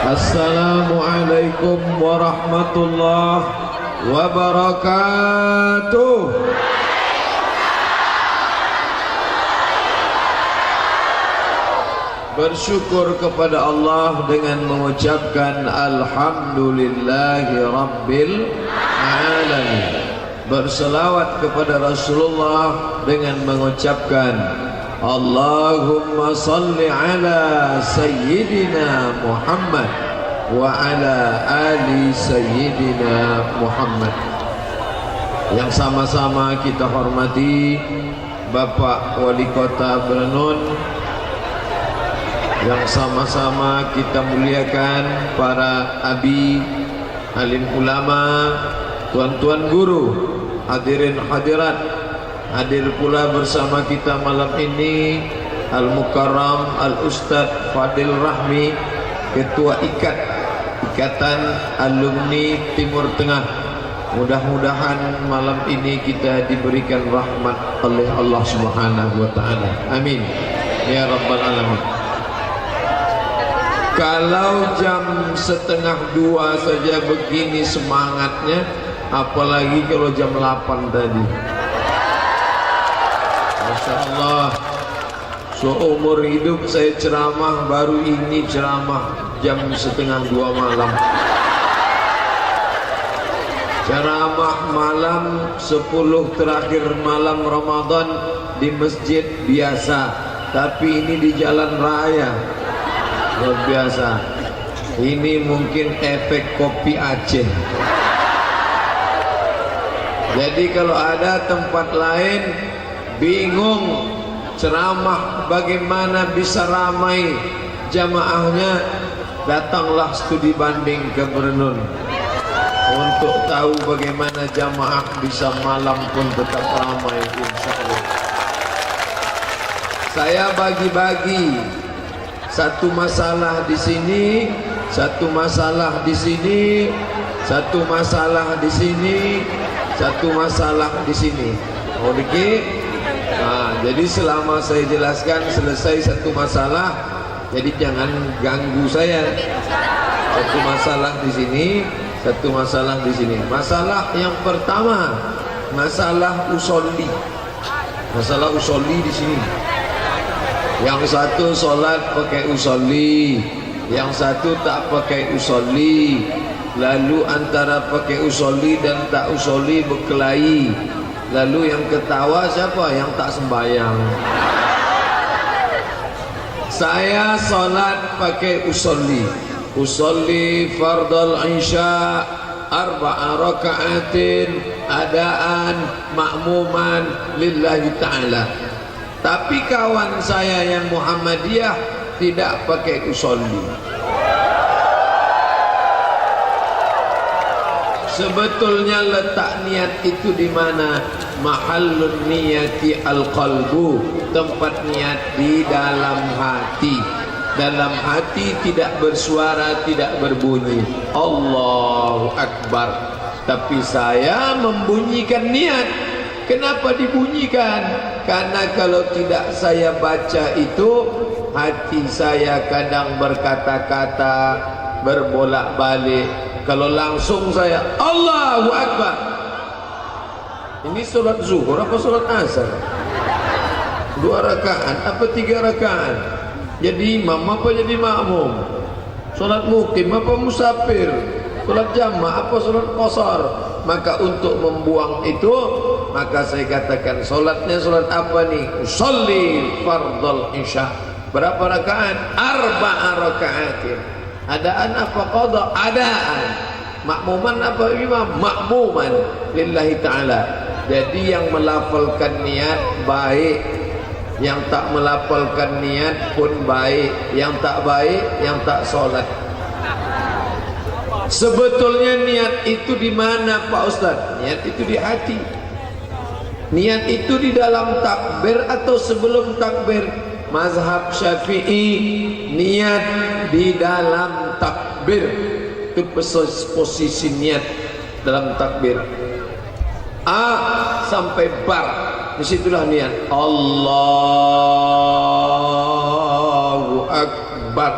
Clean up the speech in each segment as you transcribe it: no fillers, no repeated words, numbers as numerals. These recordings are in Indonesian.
Assalamualaikum warahmatullahi wabarakatuh. Bersyukur kepada Allah dengan mengucapkan Alhamdulillahi Rabbil Alamin. Berselawat kepada Rasulullah dengan mengucapkan Allahumma salli ala Sayyidina Muhammad wa ala ali Sayyidina Muhammad. Yang sama-sama kita hormati Bapak Wali Kota Beranun, yang sama-sama kita muliakan para abi, alim ulama, tuan-tuan guru, hadirin hadirat. Hadir pula bersama kita malam ini Al-Mukarram Al-Ustadz Fadil Rahmi, Ketua Ikatan Alumni Timur Tengah. Mudah-mudahan malam ini kita diberikan rahmat oleh Allah Subhanahu wa Ta'ala. Amin ya Rabbal Alamin. Kalau jam 1:30 saja begini semangatnya, apalagi kalau jam 8 tadi. Masya Allah, seumur hidup saya ceramah, baru ini ceramah jam 1:30 malam. Ceramah malam 10 terakhir malam Ramadan di masjid biasa, tapi ini di jalan raya. Luar biasa. Ini mungkin efek kopi Aceh. Jadi kalau ada tempat lain bingung ceramah bagaimana bisa ramai jamaahnya, datanglah studi banding ke Beranun untuk tahu bagaimana jamaah bisa malam pun tetap ramai, insyaallah. Saya bagi-bagi, satu masalah di sini, satu masalah di sini, satu masalah di sini, satu masalah di sini. Oh dikit. Nah, jadi selama saya jelaskan selesai satu masalah, jadi jangan ganggu saya. Satu masalah di sini, satu masalah di sini. Masalah yang pertama, masalah usolli. Masalah usolli di sini. Yang satu sholat pakai usolli, yang satu tak pakai usolli. Lalu antara pakai usolli dan tak usolli berkelahi. Lalu yang ketawa siapa? Yang tak sembahyang. Saya sholat pakai usolli. Usolli fardal isya 4 rakaatin adaan ma'muman lillahi ta'ala. Tapi kawan saya yang Muhammadiyah tidak pakai usolli. Sebetulnya letak niat itu di mana? Mahallun niyati al-qalbu, tempat niat di dalam hati. Dalam hati tidak bersuara, tidak berbunyi. Allahu Akbar. Tapi saya membunyikan niat. Kenapa dibunyikan? Karena kalau tidak saya baca itu, hati saya kadang berkata-kata, berbolak-balik. Kalau langsung saya Allahu Akbar. Ini sholat zuhur apa sholat asar? 2 rakaat apa 3 rakaat? Jadi imam apa jadi makmum? Sholat mukim apa musafir? Sholat jamaah apa sholat qasar? Maka untuk membuang itu, maka saya katakan sholatnya sholat apa nih? Usolli fardal isya. Berapa rakaat? 4 rakaatin. Adaan apa qada? Adaan. Makmuman apa imam? Makmuman lillahi ta'ala. Jadi yang melafalkan niat baik, yang tak melafalkan niat pun baik, yang tak baik, yang tak sholat. Sebetulnya niat itu di mana Pak Ustaz? Niat itu di hati. Niat itu di dalam takbir atau sebelum takbir? Mazhab Syafi'i, niat di dalam takbir. Itu posisi niat dalam takbir. A sampai bar, disitulah niat. Allahu Akbar.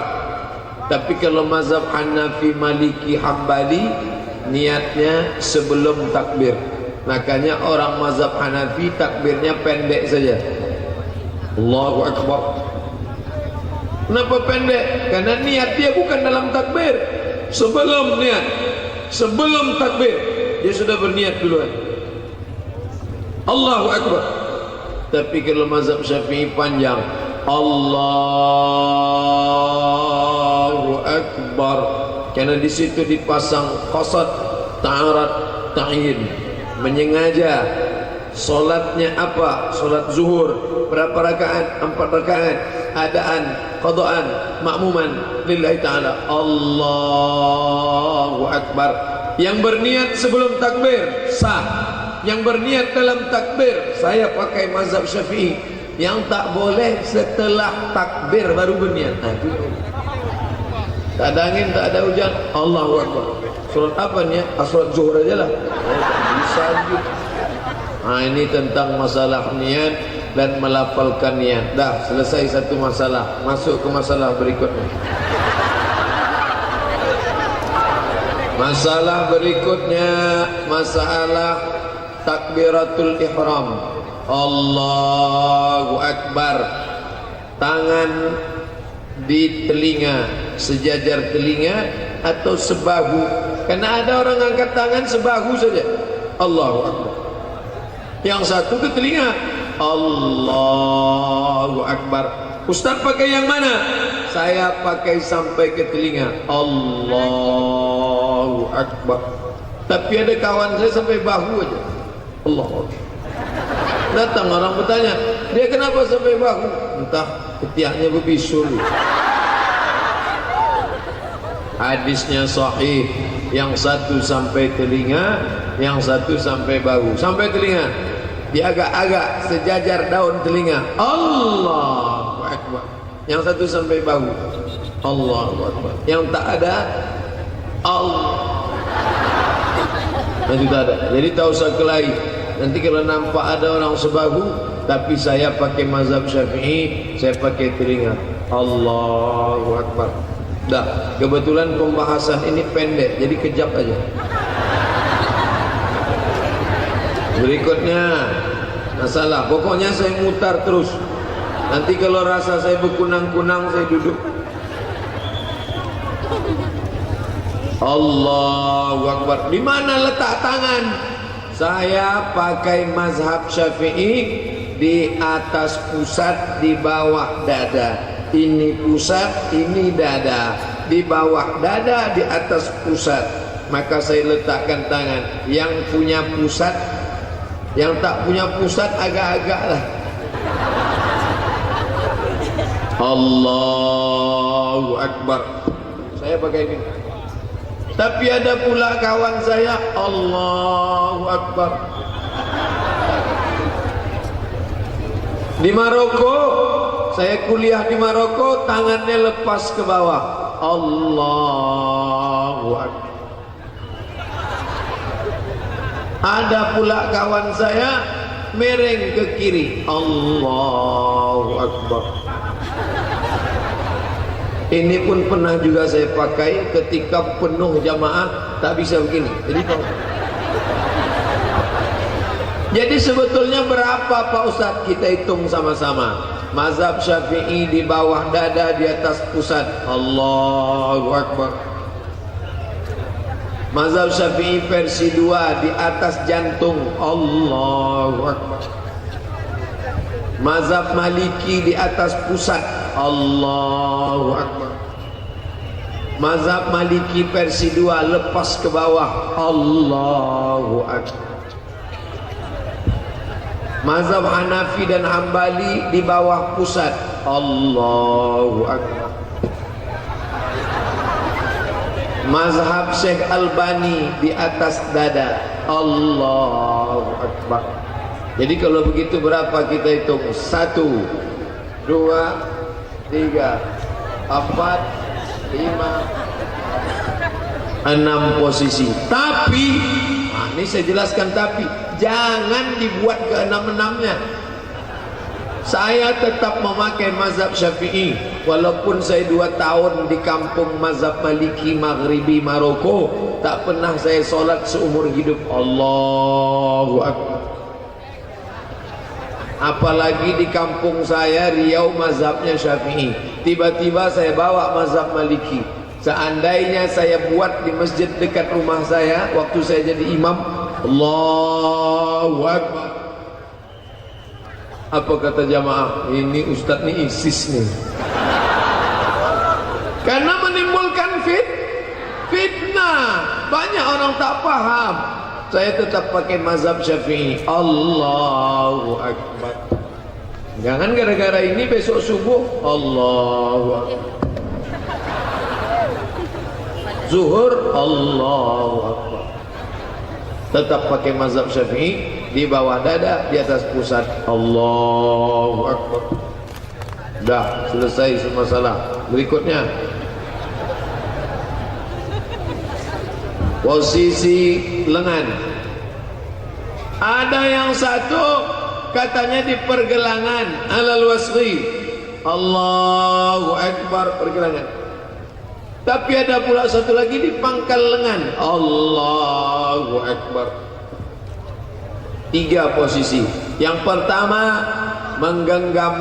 Tapi kalau mazhab Hanafi, Maliki, Hambali niatnya sebelum takbir. Makanya orang mazhab Hanafi takbirnya pendek saja. Allahu Akbar. Kenapa pendek? Karena niat dia bukan dalam takbir. Sebelum niat, sebelum takbir dia sudah berniat duluan. Allahu Akbar. Tapi kalau mazhab Syafi'i panjang, Allahu Akbar, karena di situ dipasang qasad, ta'arad, ta'yin, menyengaja. Solatnya apa? Solat zuhur berapa rakaat? 4 rakaat. Adaan, qadaan, makmuman lillahi ta'ala. Allahu Akbar. Yang berniat sebelum takbir sah. Yang berniat dalam takbir, saya pakai mazhab Syafi'i. Yang tak boleh setelah takbir baru berniat. Nah, itu tak ada angin, tak ada hujan, Allahu Akbar. Surat apa nih? Surat zuhur aja lah. Bisa gitu. Nah, ini tentang masalah niat dan melafalkan niat. Dah selesai satu masalah. Masuk ke masalah berikutnya. Masalah berikutnya, masalah takbiratul ihram. Allahu Akbar. Tangan di telinga, sejajar telinga atau sebahu. Karena ada orang angkat tangan sebahu saja. Allahu Akbar. Yang satu ke telinga. Allahu Akbar. Ustaz pakai yang mana? Saya pakai sampai ke telinga. Allahu Akbar. Tapi ada kawan saya sampai bahu aja. Allahu Akbar. Datang orang bertanya, dia kenapa sampai bahu? Entah, ketiaknya berbisul. Hadisnya sahih. Yang satu sampai telinga, yang satu sampai bahu. Sampai telinga, dia agak-agak sejajar daun telinga. Allahu Akbar. Yang satu sampai bahu. Allahu Akbar. Yang tak ada, Allah. Yang tak ada. Jadi tak usah kelahi. Nanti kalau nampak ada orang sebahu, tapi saya pakai mazhab Syafi'i, saya pakai telinga. Allahu Akbar. Dah, kebetulan pembahasan ini pendek, jadi kejap aja. Berikutnya masalah, pokoknya saya mutar terus. Nanti kalau rasa saya berkunang-kunang, saya duduk. Allahu Akbar. Di mana letak tangan? Saya pakai mazhab Syafi'i, di atas pusat, di bawah dada. Ini pusat, ini dada. Di bawah dada, di atas pusat. Maka saya letakkan tangan. Yang punya pusat, yang tak punya pusat agak-agak lah. Allahu Akbar. Saya pakai ini. Tapi ada pula kawan saya, Allahu Akbar. Di Maroko, saya kuliah di Maroko, tangannya lepas ke bawah. Allahu Akbar. Ada pula kawan saya mereng ke kiri. Allahu Akbar. Ini pun pernah juga saya pakai ketika penuh jamaah, tak bisa begini. Jadi sebetulnya berapa Pak Ustadz? Kita hitung sama-sama. Mazhab Syafi'i di bawah dada, di atas pusat. Allahu Akbar. Mazhab Syafi'i versi 2, di atas jantung. Allahu Akbar. Mazhab Maliki di atas pusat. Allahu Akbar. Mazhab Maliki versi 2, lepas ke bawah. Allahu Akbar. Mazhab Hanafi dan Hambali di bawah pusat. Allahu Akbar. Mazhab Syekh Albani di atas dada. Allahu Akbar. Jadi kalau begitu berapa kita hitung? 1, 2, 3, 4, 5, 6 posisi. Tapi, nah ini saya jelaskan tapi, jangan dibuat ke 6-6-nya. Saya tetap memakai mazhab Syafi'i. walaupun saya 2 tahun di kampung mazhab Maliki Maghribi Maroko, tak pernah saya solat seumur hidup. Allahu Akbar. Apalagi di kampung saya Riau mazhabnya Syafi'i, tiba-tiba saya bawa mazhab Maliki. Seandainya saya buat di masjid dekat rumah saya waktu saya jadi imam, Allahu Akbar. Apa kata jamaah? Ini ustadz nih ISIS nih. Karena menimbulkan fitnah. Banyak orang tak paham. Saya tetap pakai mazhab Syafi'i. Allahu Akbar. Jangan gara-gara ini besok subuh Allahu Akbar, zuhur Allahu Akbar. Tetap pakai mazhab Syafi'i, di bawah dada, di atas pusat Allahu Akbar. Dah selesai semua masalah. Berikutnya, posisi lengan. Ada yang satu katanya di pergelangan alal wasri, Allahu Akbar, pergelangan. Tapi ada pula satu lagi di pangkal lengan, Allahu Akbar. 3 posisi. Yang pertama menggenggam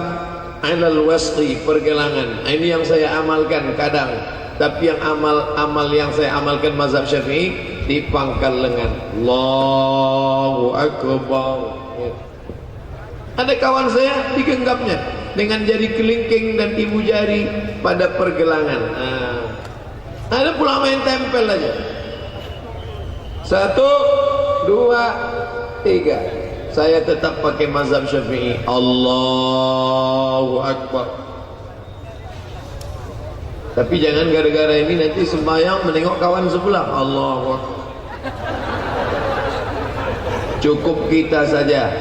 alal wasri, pergelangan. Ini yang saya amalkan kadang. Tapi yang amal yang saya amalkan mazhab Syafi'i di pangkal lengan. Allahu Akbar. Ada kawan saya digenggamnya dengan jari kelingking dan ibu jari pada pergelangan. Ada pula main tempel aja. 1, 2, 3. Saya tetap pakai mazhab Syafi'i. Allahu Akbar. Tapi jangan gara-gara ini nanti sembahyang menengok kawan sebelah. Allahu Akbar. Cukup kita saja.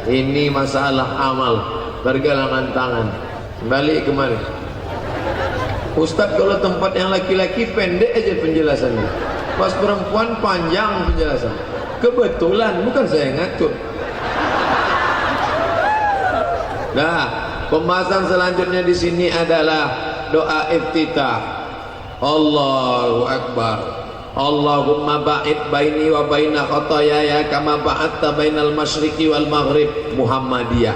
Ini masalah amal, pergelangan tangan. Balik kemari. Ustaz, kalau tempat yang laki-laki pendek aja penjelasannya, pas perempuan panjang penjelasan. Kebetulan bukan saya ngatur. Nah, pembahasan selanjutnya di sini adalah doa iftitah. Allahu Akbar. Allahumma ba'id baini wa baina khotoyaya kama ba'adta bainal masyriqi wal maghrib. Muhammadiyah.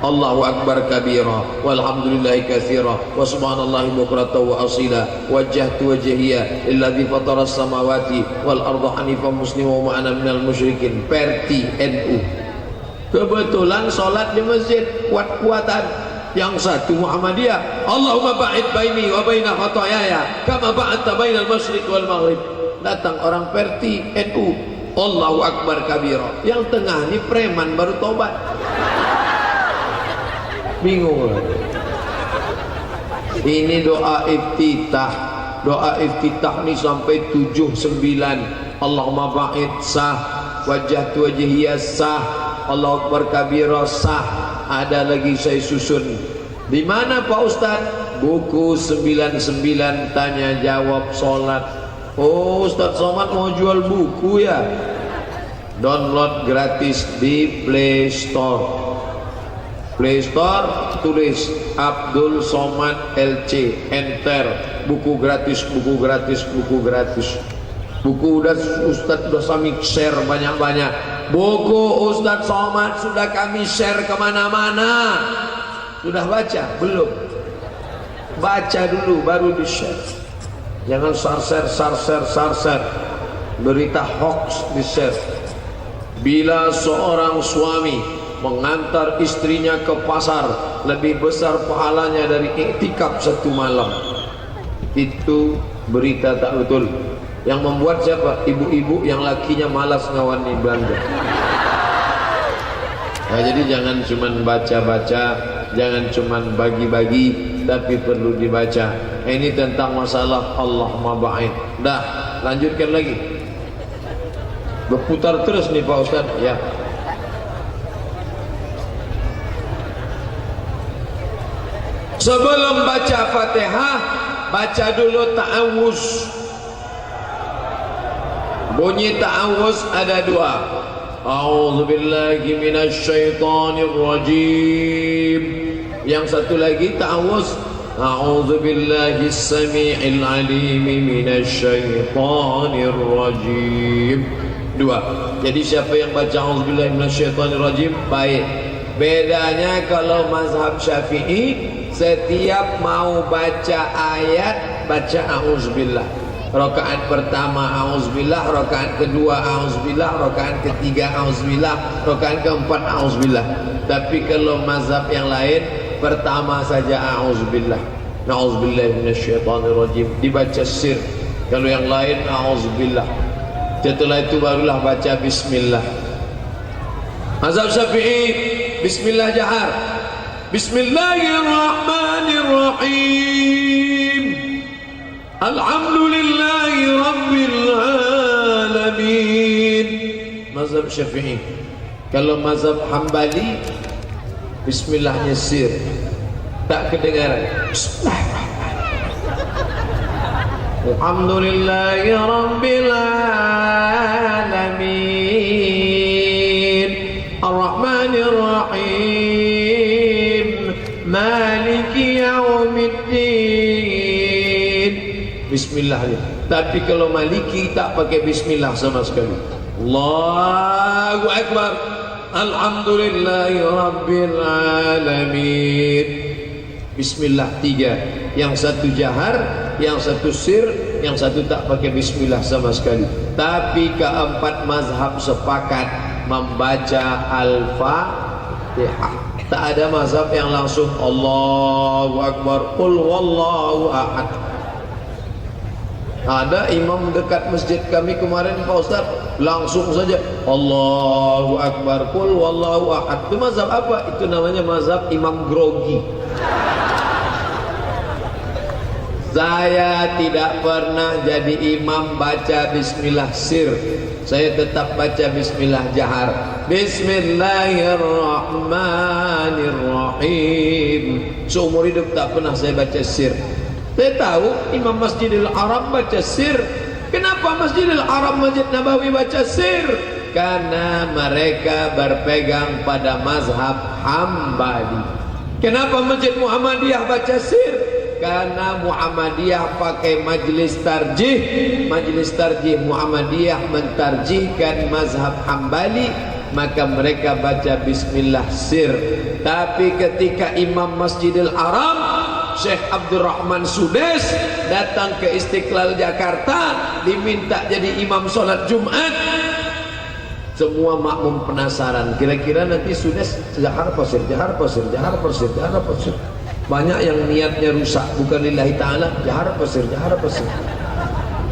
Allahu Akbar kabira walhamdulillahi katsira wa subhanallahi bukratan wa asila wajjahtu wajhiya lilladzi fatara as-samawati wal arda hanifan musliman wa ana minal musyrikin. Perti NU. Kebetulan sholat di masjid kuat-kuatan. Yang satu Muhammadiyah, Allahumma ba'id baini wa baina khotoyaya kama ba'adta bainal masyriq wal maghrib. Datang orang Perti NU, Allahu Akbar kabira. Yang tengah ini preman baru tobat. Bingung lagi. Ini doa iftitah. Doa iftitah ini sampai 7, 9. Allahumma ba'id sah, wajjahtu wajhiya sah, Allahu Akbar kabira sah. Ada lagi saya susun. Di mana Pak Ustaz? Buku 99 tanya jawab salat. Oh, Ustaz Somad mau jual buku ya? Download gratis di Play Store. Play Store tulis Abdul Somad LC, enter. Buku gratis, buku gratis, buku gratis. Buku Ustaz udah kami share banyak-banyak. Buku Ustaz Somad sudah kami share kemana-mana. Sudah baca? Belum? Baca dulu baru di share. Jangan sarser. Berita hoax di share. Bila seorang suami mengantar istrinya ke pasar, lebih besar pahalanya dari iktikaf 1 malam. Itu berita tak betul. Yang membuat siapa? Ibu-ibu yang lakinya malas ngawani belanja. Nah, jadi jangan cuman baca-baca, jangan cuman bagi-bagi, tapi perlu dibaca. Ini tentang masalah Allahumma ba'id. Dah, lanjutkan lagi. Berputar terus nih Pak Ustaz. Ya. Sebelum baca Fatihah, baca dulu ta'awuz. Bunyi ta'awuz ada 2. A'udzu billahi minasy syaithanir rajim. Yang satu lagi ta'awuz, a'udzubillahis samii'il 'aliim minasyaitonir rajim. Dua. Jadi siapa yang baca a'udzubillahi minasyaitonir rajim baik. Bedanya kalau mazhab Syafi'i, setiap mau baca ayat baca a'udzubillah. Rakaat pertama a'udzubillah, rakaat kedua a'udzubillah, rakaat ketiga a'udzubillah, rakaat keempat a'udzubillah. Tapi kalau mazhab yang lain, pertama saja a'udzubillah. Na'udzubillahi minasyaitonir rajim, dibaca sir. Kalau yang lain a'udzubillah. Setelah itu barulah baca bismillah. Mazhab Syafi'i bismillah jahar. Bismillahirrahmanirrahim. Alhamdulillahi Rabbil Alamin. Mazhab Syafi'i. Kalau mazhab Hambali, bismillahnya sir, tak kedengaran. Alhamdulillahi Rabbil Alamin. Ar-Rahmanir-Rahim. Maliki Yaumiddin. Bismillah. Tapi kalau Maliki tak pakai bismillah sama sekali. Allahu Akbar. Alhamdulillahi Rabbil Alamin. Bismillah tiga. Yang satu jahar, yang satu sir, yang satu tak pakai bismillah sama sekali. Tapi keempat mazhab sepakat membaca Al-Fatihah. Tak ada mazhab yang langsung Allahu Akbar, Qul Wallahu Ahad. Ada imam dekat masjid kami kemarin Pak Ustaz, langsung saja Allahu Akbar, Qul Wallahu Ahad. Itu mazhab apa? Itu namanya mazhab imam grogi. Saya tidak pernah jadi imam baca bismillah sir. Saya tetap baca bismillah jahar. Bismillahirrahmanirrahim. Seumur hidup tak pernah saya baca sir. Saya tahu Imam Masjidil Haram baca sir. Kenapa Masjidil Haram, Masjid Nabawi baca sir? Karena mereka berpegang pada mazhab Hambali. Kenapa Masjid Muhammadiyah baca sir? Karena Muhammadiyah pakai majlis tarjih. Majlis tarjih Muhammadiyah mentarjihkan mazhab Hambali, maka mereka baca bismillah sir. Tapi ketika Imam Masjidil Haram Syekh Abdurrahman Sudes datang ke Istiqlal Jakarta, diminta jadi imam sholat Jumat, semua makmum penasaran, kira-kira nanti Sudes jahar pasir, jahar pasir, jahar pasir, jahar pasir. Banyak yang niatnya rusak, bukan lillahi ta'ala, jahar pasir, jahar pasir.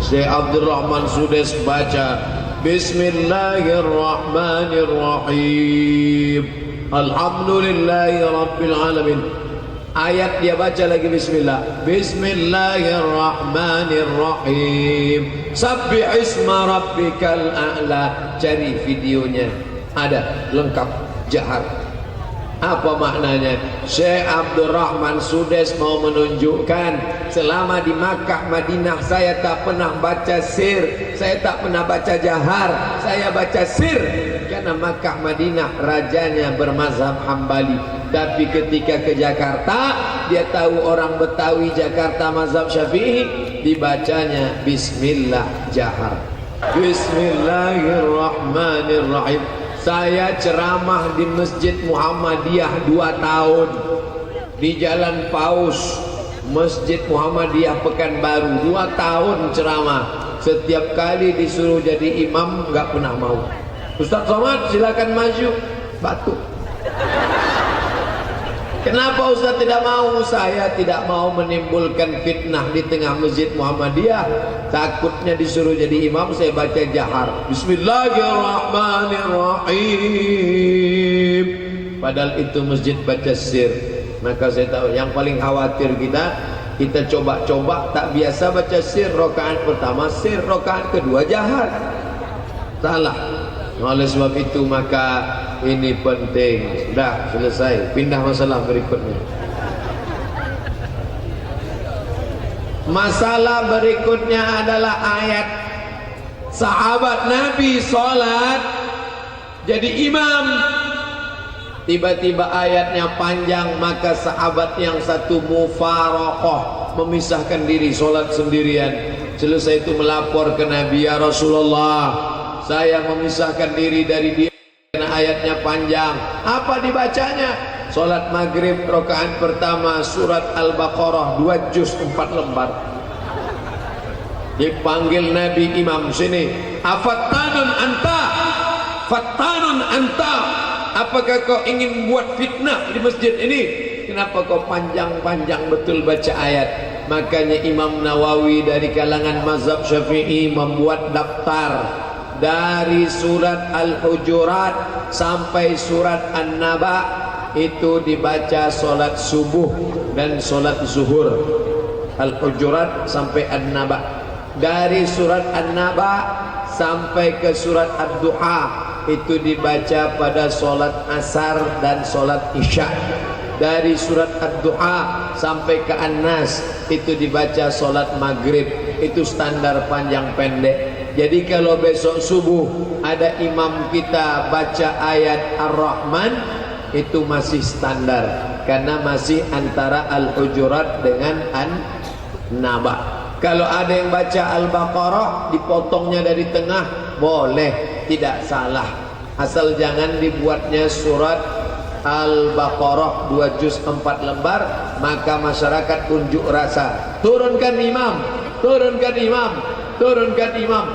Syekh Abdurrahman Sudes baca Bismillahirrahmanirrahim. Alhamdulillahi Rabbil Alamin. Ayat dia baca lagi bismillah. Bismillahirrahmanirrahim. Sabbih isma rabbikal a'la. Cari videonya, ada lengkap jahar. Apa maknanya? Syekh Abdurrahman Sudes mau menunjukkan selama di Makkah Madinah saya tak pernah baca sir, saya tak pernah baca jahar, saya baca sir. Karena Makkah Madinah rajanya bermazhab Hambali. Tapi ketika ke Jakarta, dia tahu orang Betawi Jakarta mazhab Syafi'i, dibacanya bismillah jahar. Bismillahirrahmanirrahim. Saya ceramah di Masjid Muhammadiyah 2 tahun di Jalan Paus, Masjid Muhammadiyah Pekanbaru. 2 tahun ceramah. Setiap kali disuruh jadi imam nggak pernah mau. Ustaz Somad silakan maju, batuk. Kenapa Ustaz tidak mau? Saya tidak mau menimbulkan fitnah di tengah Masjid Muhammadiyah. Takutnya disuruh jadi imam, saya baca jahar. Bismillahirrahmanirrahim. Padahal itu masjid baca sir. Maka saya tahu yang paling khawatir kita coba-coba tak biasa baca sir. Rakaat pertama sir, rakaat kedua jahar. Salah. Oleh sebab itu maka ini penting. Sudah selesai, pindah masalah berikutnya. Masalah berikutnya adalah ayat sahabat Nabi sholat jadi imam. Tiba-tiba ayatnya panjang, maka sahabat yang satu mufaraqah, memisahkan diri, sholat sendirian. Selesai itu melapor ke Nabi, ya Rasulullah, saya memisahkan diri dari dia karena ayatnya panjang. Apa dibacanya? Sholat maghrib rakaat pertama surat Al-Baqarah 2 juz 4 lembar. Dipanggil Nabi, imam sini, afattanun anta, fattanun anta, apakah kau ingin buat fitnah di masjid ini? Kenapa kau panjang-panjang betul baca ayat? Makanya Imam Nawawi dari kalangan mazhab Syafi'i membuat daftar dari surat Al-Hujurat sampai surat An-Naba, itu dibaca solat subuh dan solat zuhur. Al-Hujurat sampai An-Naba. Dari surat An-Naba sampai ke surat Ad-Duha itu dibaca pada solat asar dan solat isya. Dari surat Ad-Duha sampai ke An-Nas itu dibaca solat maghrib. Itu standar panjang pendek. Jadi kalau besok subuh ada imam kita baca ayat Ar-Rahman, itu masih standar, karena masih antara Al-Hujurat dengan An-Naba. Kalau ada yang baca Al-Baqarah, dipotongnya dari tengah, boleh, tidak salah, asal jangan dibuatnya surat Al-Baqarah 2 juz 4 lembar. Maka masyarakat unjuk rasa, turunkan imam, turunkan imam, turunkan imam.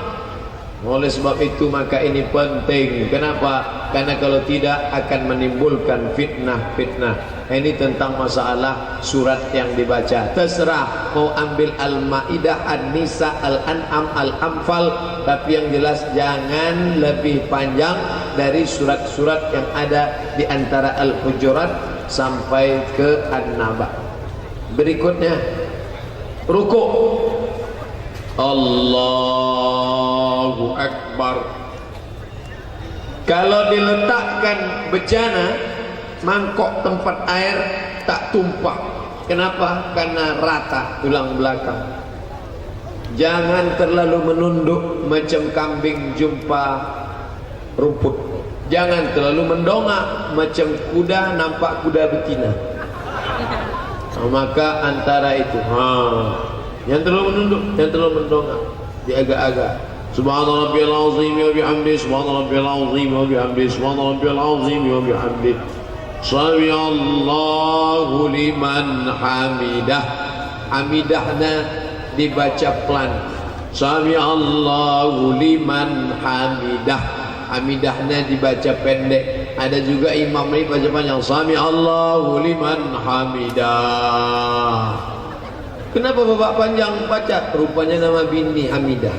Oleh sebab itu maka ini penting. Kenapa? Karena kalau tidak akan menimbulkan fitnah-fitnah. Ini tentang masalah surat yang dibaca. Terserah mau ambil Al-Maidah, An-Nisa, Al-An'am, Al-Anfal, tapi yang jelas jangan lebih panjang dari surat-surat yang ada di antara Al-Hujurat sampai ke An-Naba. Berikutnya rukuk. Allahu Akbar. Kalau diletakkan bejana, mangkok tempat air tak tumpah. Kenapa? Karena rata tulang belakang. Jangan terlalu menunduk macam kambing jumpa rumput. Jangan terlalu mendongak macam kuda nampak kuda betina. Maka antara itu, yang terlalu menunduk, yang terlalu mendongak, diagak-agak. Subhana rabbiyal azim wa bihamdihi, subhana rabbiyal azim wa bihamdihi, subhana rabbiyal azim wa bihamdihi. Sami Allahu liman hamidah. Hamidahnya dibaca pelan. Sami Allahu liman hamidah. Hamidahnya dibaca pendek. Ada juga imam ini baca panjang. Sami Allahu liman hamidah. Kenapa bapak panjang baca? Rupanya nama bini Hamidah.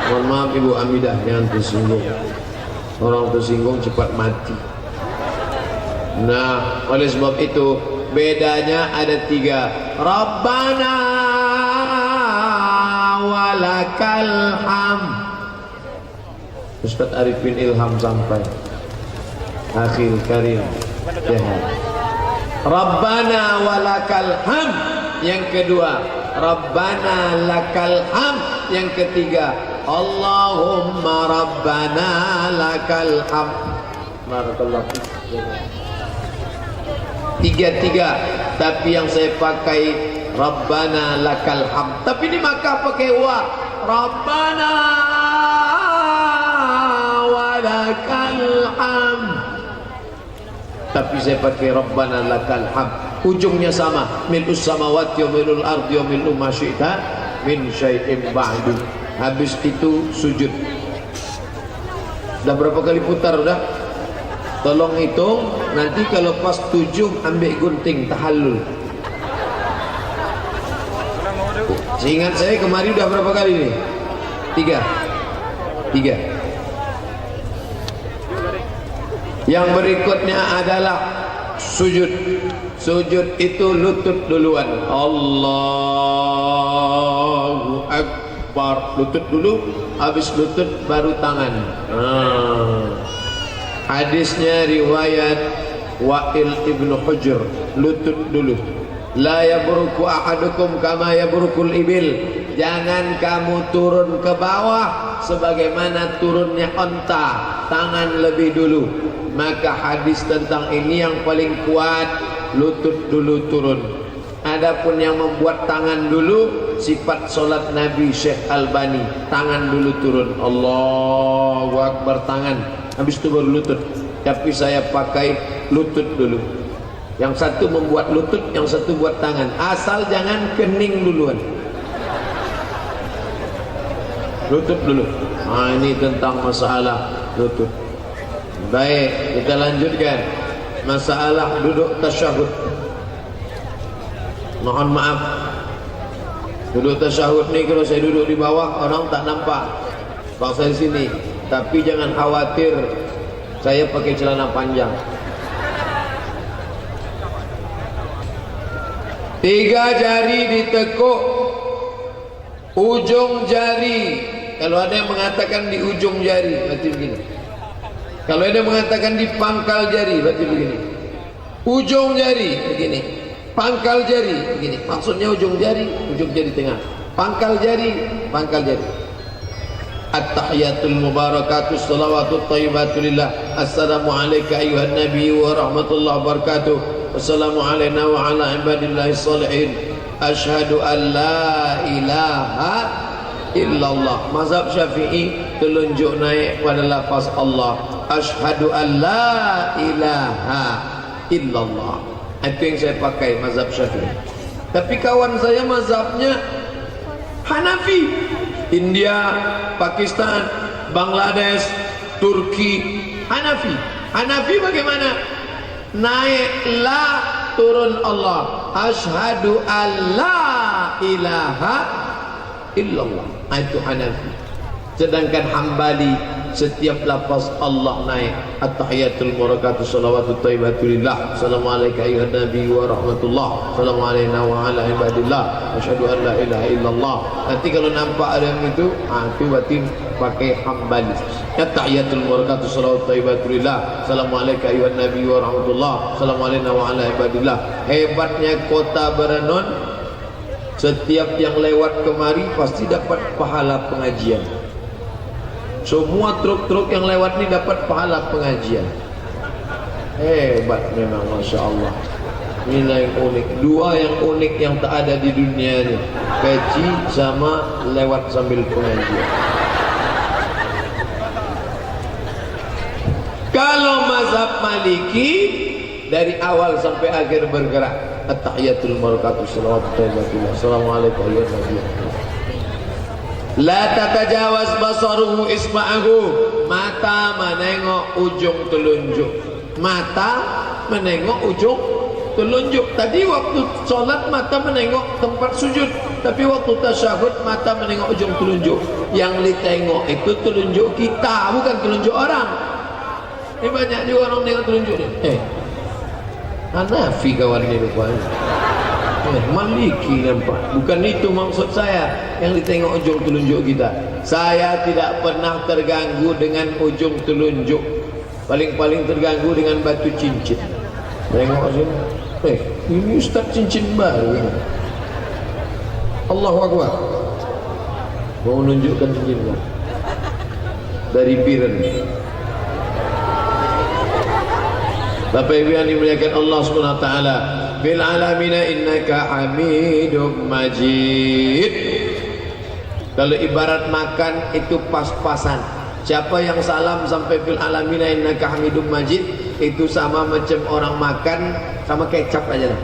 Mohon maaf Ibu Hamidah, jangan tersinggung. Orang tersinggung cepat mati. Nah, oleh sebab itu bedanya ada 3. Rabbana walakal hamd. Ustaz Arifin Ilham sampai akhir karir jahat. Rabbana walakal hamd. Yang kedua, Rabbana lakal hamd. Yang ketiga, Allahumma Rabbana lakal hamd. Barakallahu fiik. 3-3, tapi yang saya pakai Rabbana lakal hamd. Tapi ini maka pakai wa. Rabbana walakal hamd. Tapi saya pakai Rabbana lakal hamd. Ujungnya sama, mil'us samawati wa mil'ul ardi wa mil'u ma syi'ta min syai'in ba'du. Habis itu sujud. Sudah berapa kali putar udah? Tolong hitung, nanti kalau pas 7 ambil gunting tahallul. Seingat saya kemarin udah berapa kali nih? 3. Yang berikutnya adalah sujud. Sujud itu lutut duluan. Allahu Akbar. Lutut dulu, habis lutut baru tangan. Hadisnya riwayat Wa'il ibn Hujr. Lutut dulu. La yabruku ahadukum kama yabrukul ibil. Jangan kamu turun ke bawah sebagaimana turunnya onta. Tangan lebih dulu. Maka hadis tentang ini yang paling kuat, lutut dulu turun. Adapun yang membuat tangan dulu, sifat solat Nabi Syekh Albani, tangan dulu turun. Allahu Akbar, tangan, habis itu baru lutut. Tapi saya pakai lutut dulu. Yang satu membuat lutut, yang satu buat tangan. Asal jangan kening duluan. Lutut dulu. Nah, ini tentang masalah lutut. Baik, kita lanjutkan. Masalah duduk tasyahud. Mohon maaf, duduk tasyahud ni kalau saya duduk di bawah orang tak nampak. Paksa di sini. Tapi jangan khawatir, saya pakai celana panjang. 3 jari ditekuk, ujung jari. Kalau ada yang mengatakan di ujung jari, berarti begini. Kalau ada yang mengatakan di pangkal jari, berarti begini. Ujung jari begini, pangkal jari begini. Maksudnya ujung jari tengah. Pangkal jari. At-tahiyatul mubarakatuh salawatut thayyibatulillah. Assalamu alayka ayyuhan nabiy wa rahmatullahi wabarakatuh. Wassalamu alayna wa ala ibadillahis shalihin. Asyhadu an la ilaha illallah. Mazhab Syafi'i telunjuk naik pada lafaz Allah. Asyhadu an la ilaha illallah. Itu yang saya pakai mazhab Syafi'i. Tapi kawan saya mazhabnya Hanafi. India, Pakistan, Bangladesh, Turki, Hanafi. Hanafi bagaimana? Naik la, turun Allah. Asyhadu an la ilaha illallah. Itu Hanafi. Sedangkan Hambali, setiap lafaz Allah naik. At-tahiyatul mubarakatuh salawatut thayyibatulillah. Assalamu alayka ayyuhan nabiy wa rahmatullah. Assalamu alayna wa ala ibadillah. Asyhadu an la ilaha illallah. Nanti kalau nampak ada yang itu berarti pakai Hambali. At-tahiyatul mubarakatuh salawatut thayyibatulillah. Assalamu alayka ayyuhan nabiy wa rahmatullah. Assalamu alayna wa ala ibadillah. Hebatnya kota Baranon, setiap yang lewat kemari pasti dapat pahala pengajian. Semua truk-truk yang lewat ini dapat pahala pengajian. Hebat memang, Masya Allah. Ini yang unik. 2 yang unik yang tak ada di dunia ini, peci sama lewat sambil pengajian. Kalau mazhab Maliki, dari awal sampai akhir bergerak. At-tahiyatul barakatuh salawatullah. Assalamualaikum warahmatullahi wabarakatuh. La tatajawaz basaruhu isma'ahu. Mata menengok ujung telunjuk. Mata menengok ujung telunjuk. Tadi waktu sholat mata menengok tempat sujud, tapi waktu tasyahud mata menengok ujung telunjuk. Yang ditengok itu telunjuk kita, bukan telunjuk orang. Ini banyak juga orang tengok telunjuk ni. Hanafi kawan ni rupanya. Maliki nampak. Bukan itu maksud saya yang ditengok ujung telunjuk kita. Saya tidak pernah terganggu dengan ujung telunjuk. Paling-paling terganggu dengan batu cincin. Tengok sini. Ini ustaz cincin baru ini. Allahu Akbar. Mau menunjukkan cincin baru dari Biren. Bapak Ibu yang dimuliakan Allah Subhanahu wa taala, bil alamina innaka Hamidum Majid. Kalau ibarat makan itu pas-pasan. Siapa yang salam sampai fil alamina innaka Hamidum Majid, itu sama macam orang makan sama kecap aja lah.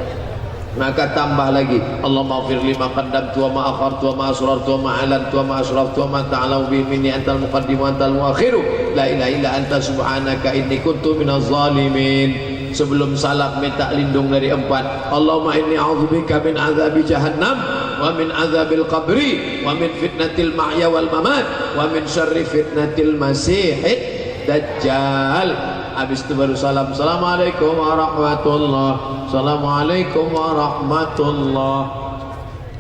Maka tambah lagi, Allahumma ighfir li ma qaddamtu wa ma akhartu wa ma asrartu wa ma a'lantu wa ma asraftu wa ma ta'lamu bihi minni antal muqaddim wa antal muakhiru la ilaha illa anta subhanaka inni kuntu minaz zalimin. Sebelum salam minta lindung dari 4. Allahumma inni a'udzubika min azabi jahannam wa min azabil qabri wa min fitnatil mahya wal mamat wa min syarri fitnatil masihid dajjal. Habis itu baru salam. Assalamualaikum warahmatullahi. Assalamualaikum warahmatullahi.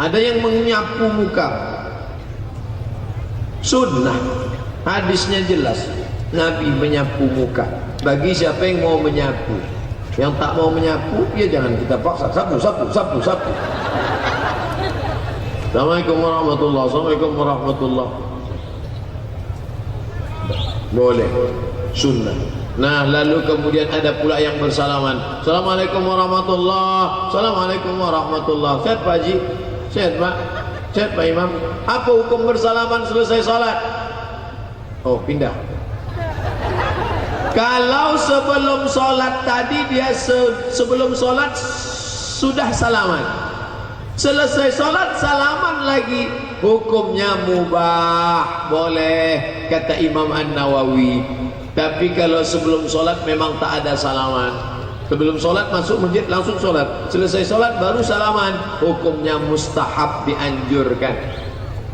Ada yang menyapu muka. Sunnah. Hadisnya jelas. Nabi menyapu muka. Bagi siapa yang mau menyapu. Yang tak mau menyapu, ya jangan kita paksa. Sapu. Assalamualaikum warahmatullahi. Assalamualaikum warahmatullahi. Boleh. Sunnah. Nah, lalu kemudian ada pula yang bersalaman. Assalamualaikum warahmatullah. Assalamualaikum warahmatullah. Sehat Pak Haji? Sehat Pak? Sehat Pak Imam? Apa hukum bersalaman selesai salat? Oh, pindah. Kalau sebelum salat tadi dia sebelum salat sudah salaman. Selesai salat salaman lagi, hukumnya mubah, boleh kata Imam An-Nawawi. Tapi kalau sebelum sholat memang tak ada salaman. Sebelum sholat masuk masjid langsung sholat. Selesai sholat baru salaman. Hukumnya mustahab, dianjurkan.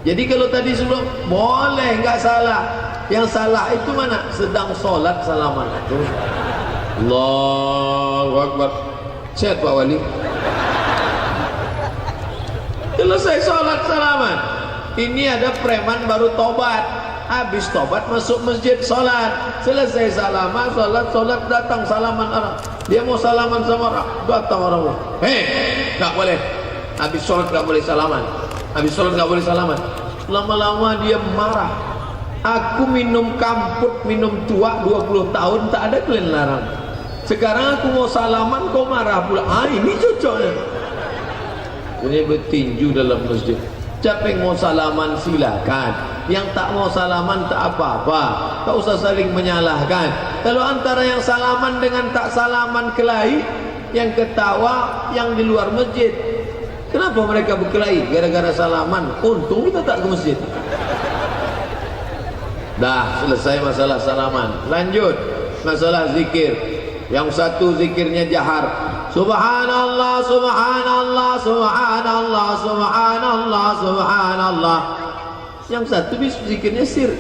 Jadi kalau tadi sebelum boleh, nggak salah. Yang salah itu mana? Sedang sholat salaman. Allahu Akbar. Sehat Pak Wali? Selesai sholat salaman. Ini ada preman baru tobat. Habis tobat masuk masjid sholat, selesai salaman, sholat datang salaman orang. Dia mau salaman sama orang, datang orang. Hei, nggak boleh. Habis sholat nggak boleh salaman. Habis sholat nggak boleh salaman. Lama-lama dia marah. Aku minum kamput, minum tua 20 tahun tak ada kalian larang. Sekarang aku mau salaman, kau marah pula. Ah, ini cocoknya. Ini bertinju dalam masjid. Siapa yang mau salaman silakan, yang tak mau salaman tak apa-apa, tak usah saling menyalahkan. Kalau antara yang salaman dengan tak salaman kelahi, yang ketawa yang di luar masjid, kenapa mereka berkelahi? Gara-gara salaman. Untung kita tak ke masjid. Dah selesai masalah salaman. Lanjut masalah zikir. Yang satu zikirnya jahar, Subhanallah, Subhanallah, Subhanallah, Subhanallah, Subhanallah. Yang satu zikirnya sir.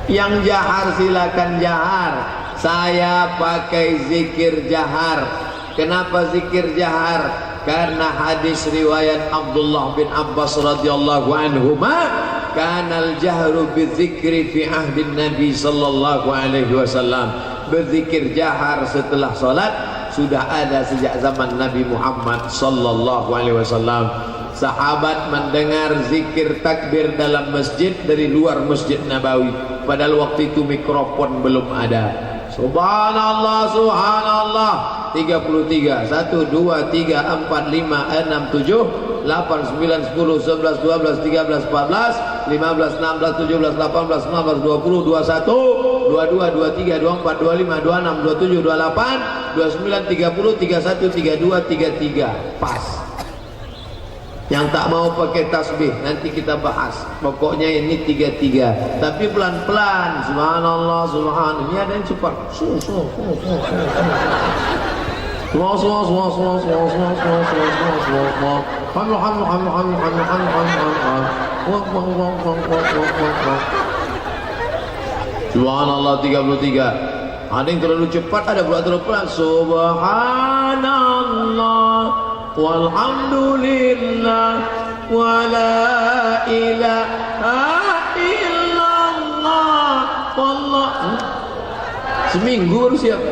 Yang jahar silakan jahar. Saya pakai zikir jahar. Kenapa zikir jahar? Karena hadis riwayat Abdullah bin Abbas radhiyallahu anhuma, kanal jahru bidzikri fi ahdin Nabi sallallahu alaihi wasallam. Berzikir jahar setelah salat sudah ada sejak zaman Nabi Muhammad sallallahu alaihi wasallam. Sahabat mendengar zikir takbir dalam masjid dari luar Masjid Nabawi. Padahal waktu itu mikrofon belum ada. Subhanallah, Subhanallah. 33, 1, 2, 3, 4, 5, 6, 7, 8, 9, 10, 11, 12, 13, 14, 15, 16, 17, 18, 19, 20, 21, 22, 23, 24, 25, 26, 27, 28, 29, 30, 31, 32, 33. Pas. Yang tak mau pakai tasbih nanti kita bahas. Pokoknya ini 33. Tapi pelan-pelan. Subhanallah, subhanallah. Ini ada yang cepat. Subhanallah 33. Ada yang terlalu cepat, ada pula terlalu pelan. Subhanallah walhamdulillah wa la ilaha illallah wallah. Seminggu harus siap.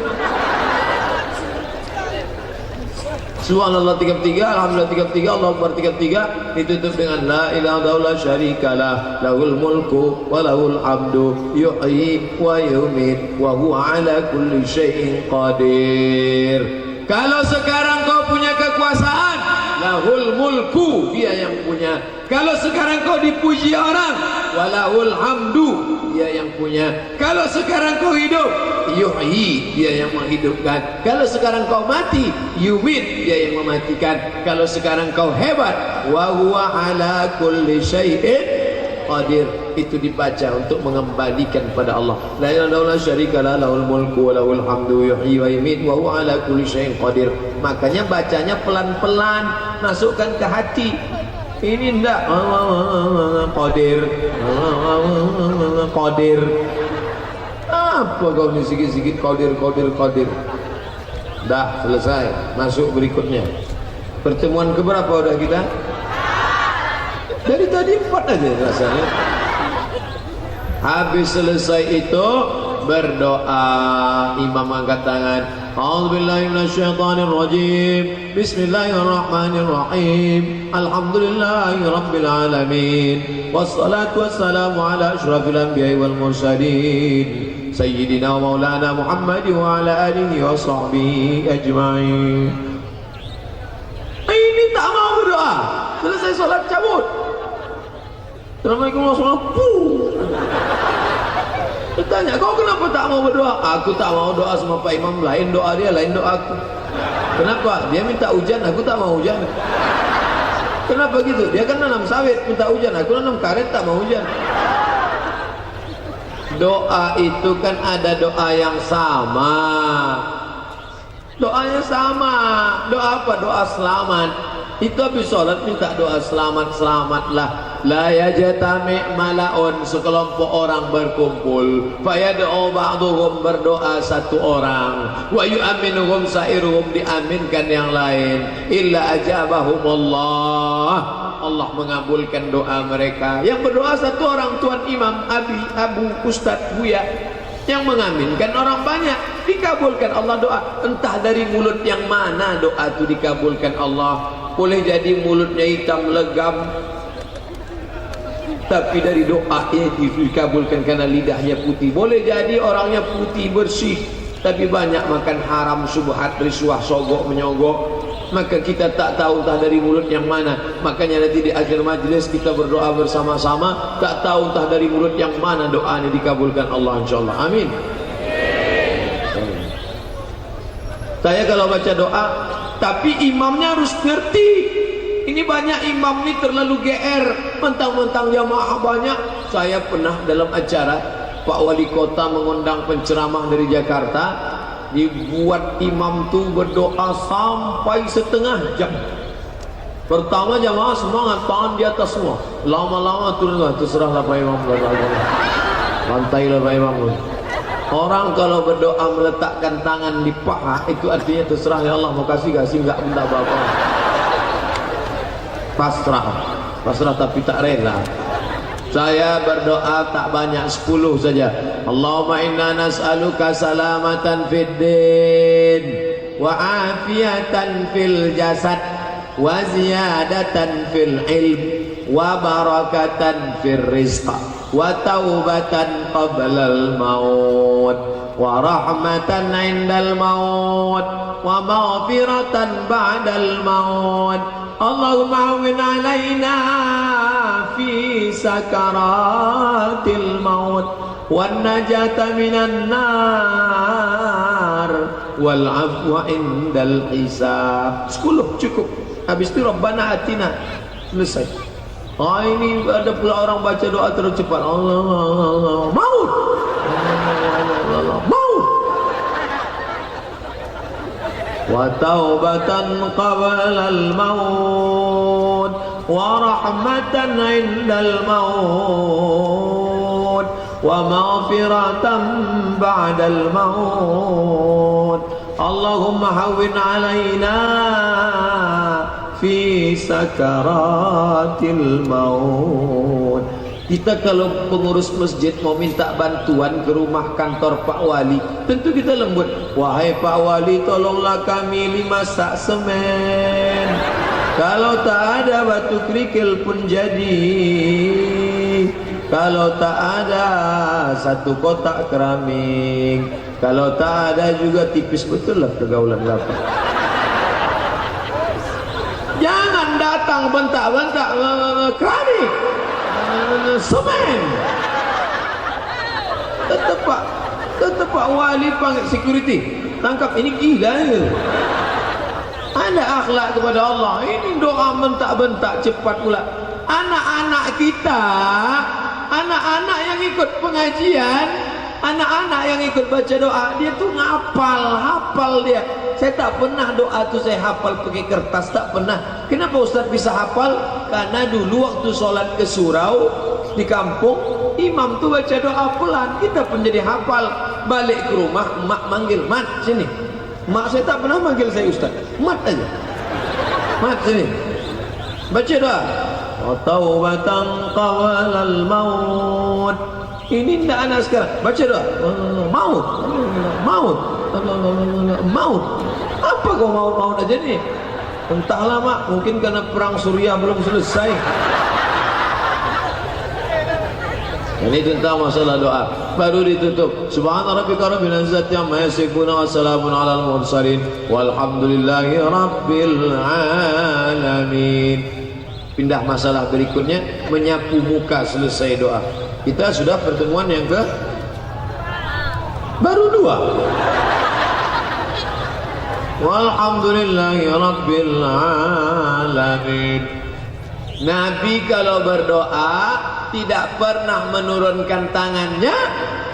Subhanallah 33, alhamdulillah 33, Allahu Akbar 33, ditutup dengan la ilaha illallah syarikalah, lahul mulku wa lahul hamdu, yuhyi wa yumiit wa huwa ala kulli syai'in qadir. Kalau sekarang kau punya kekuasaan, lahul mulku, dia yang punya. Kalau sekarang kau dipuji orang, walahul hamdu, dia yang punya. Kalau sekarang kau hidup, yuhyi, dia yang menghidupkan. Kalau sekarang kau mati, yumit, dia yang mematikan. Kalau sekarang kau hebat, wa huwa ala kulli syai'in qadir, itu dibaca untuk mengembalikan pada Allah. La ilaha illallah syarikalah, lahul mulku wa lahul hamdu, yuhyi wa yumiit wa huwa ala kulli syai'in qadir. Makanya bacanya pelan-pelan, masukkan ke hati. Ini enggak qadir, qadir. Apa kau ni sikit-sikit qadir, qadir, qadir. Dah selesai, masuk berikutnya. Pertemuan keberapa udah kita? Dari tadi 4 aja rasanya. Habis selesai itu berdoa, imam angkat tangan, A'udzu billahi minasyaitonir rajim. Bismillahirrahmanirrahim. Alhamdulillahi rabbil alamin. Wassalatu wassalamu ala asyrafil anbiya'i wal mursalin. Sayyidina wa maulana Muhammad wa ala alihi wa sahbihi ajma'in. Ini tak mau berdoa. Selesai solat cabut. Assalamualaikum warahmatullahi wabarakatuh. Tanya, kau kenapa tak mau berdoa? Aku tak mau doa sama Pak Imam, lain doa dia, lain doa aku. Kenapa? Dia minta hujan, aku tak mau hujan. Kenapa gitu? Dia kan nanam sawit, minta hujan, aku nanam karet, tak mau hujan. Doa itu kan ada doa yang sama. Doanya sama. Doa apa? Doa selamat. Itu habis sholat minta doa selamat-selamatlah. La yajtami' malaun, sekelompok orang berkumpul, fayad'u ba'dhum, berdoa satu orang, wa yu'minuhum sa'iruhum, diaminkan yang lain, illa ajabahumullah, Allah mengabulkan doa mereka. Yang berdoa satu orang, tuan imam, abu, ustaz, buya. Yang mengaminkan orang banyak, dikabulkan Allah doa. Entah dari mulut yang mana doa itu dikabulkan Allah. Boleh jadi mulutnya hitam legam, tapi dari doanya dikabulkan karena lidahnya putih. Boleh jadi orangnya putih bersih, tapi banyak makan haram, subhat, risuah, sogok, menyogok. Maka kita tak tahu entah dari mulut yang mana. Makanya nanti di akhir majlis kita berdoa bersama-sama, tak tahu entah dari mulut yang mana doanya dikabulkan Allah, insyaallah. Amin. Saya kalau baca doa, tapi imamnya harus ngerti. Ini banyak imam ini terlalu GR, mentang-mentang jamaah banyak. Saya pernah dalam acara Pak Wali Kota mengundang penceramah dari Jakarta, dibuat imam tu berdoa sampai setengah jam. Pertama jamaah semangat, tangan di atas semua. Lama-lama turunlah, terserahlah Pak Imam. Lantailah Pak Imam. Orang kalau berdoa meletakkan tangan di paha, itu artinya terserah ya Allah, mau kasih enggak minta apa-apa. Pasrah tapi tak rela. Saya berdoa tak banyak, 10 saja. Allahumma inna nas'aluka salamatan fid din wa afiatan fil jasad wa ziyadatan fil ilm wa barakatan fil rizq wa taubatan qablal maut wa rahmatan indal maut wa maghfiratan ba'dal maut. Allahumma awwin alaina fi sakaratil maut wan najata minan nar wal afwa indal hisab. 10 cukup. Habis itu Rabbana atina, selesai. Ini ada pula orang baca doa terlalu cepat. Allah maut, Allah maut. Wa taubatan qablal maut wa rahmatan indal maut wa maghfiratan ba'dal maut. Allahumma hawwin alaina fi sakaratil maut. Kita kalau pengurus masjid mau minta bantuan ke rumah kantor Pak Wali, tentu kita lembut. Wahai Pak Wali, tolonglah kami 5 sak semen. Kalau tak ada batu kerikil pun jadi. Kalau tak ada 1 kotak keramik. Kalau tak ada juga tipis betul lah pergaulan lapak. Jangan datang bentak-bentak keramik, semen. Tetap Pak Wali panggil security, tangkap ini gila ya. Ada akhlak kepada Allah. Ini doa bentak-bentak cepat pula. Anak-anak kita, anak-anak yang ikut pengajian, anak-anak yang ikut baca doa, dia tuh hafal dia. Saya tak pernah doa tuh saya hafal pakai kertas, tak pernah. Kenapa Ustaz bisa hafal? Karena dulu waktu sholat ke surau di kampung, imam tuh baca doa pelan, kita pun jadi hafal. Balik ke rumah, mak manggil, Mat sini. Mak saya tak pernah manggil saya Ustaz, Mat aja. Mat sini, baca doa. Taubatan qawalal maut Ini tidak anak sekarang. Baca doa. Maut. Maut. Maut. Apa kau maut aja nih? Entahlah mak, mungkin karena perang Suriah belum selesai. Ini tentang masalah doa. Baru ditutup. Subhana rabbika rabbil izzati amma yasifun wa salamun alal mursalin walhamdulillahi rabbil alamin. Pindah masalah berikutnya, menyapu muka selesai doa. Kita sudah pertemuan yang ke baru 2. Walhamdulillahi rabbil alamin. Nabi kalau berdoa tidak pernah menurunkan tangannya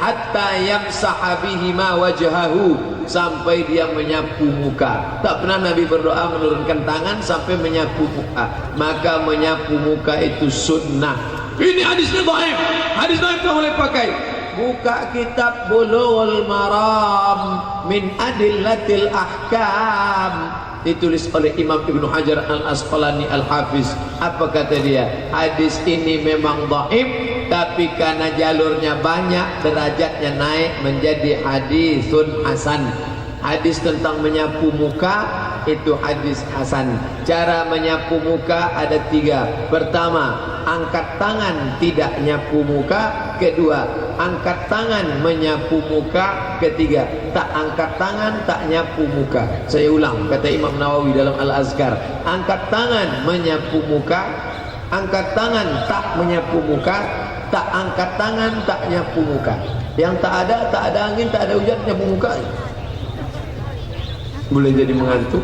hatta yamsaha bihima wajhahu, sampai dia menyapu muka. Tak pernah Nabi berdoa menurunkan tangan sampai menyapu muka. Maka menyapu muka itu sunnah. Ini hadisnya dhaif. Hadis dhaif tak boleh pakai. Buka kitab Bulughul Maram min Adillatil Ahkam, ditulis oleh Imam Ibnu Hajar Al-Asqalani Al-Hafiz. Apa kata dia? Hadis ini memang dhaif, tapi karena jalurnya banyak, derajatnya naik menjadi hadisun hasan. Hadis tentang menyapu muka itu hadis hasan. Cara menyapu muka ada 3. Pertama, angkat tangan tidak nyapu muka. Kedua, angkat tangan menyapu muka. Ketiga, tak angkat tangan tak nyapu muka. Saya ulang, kata Imam Nawawi dalam Al-Azkar. Angkat tangan menyapu muka, angkat tangan tak menyapu muka, tak angkat tangan tak nyapu muka. Yang tak ada angin, tak ada hujan, nyapu muka. Boleh jadi mengantuk.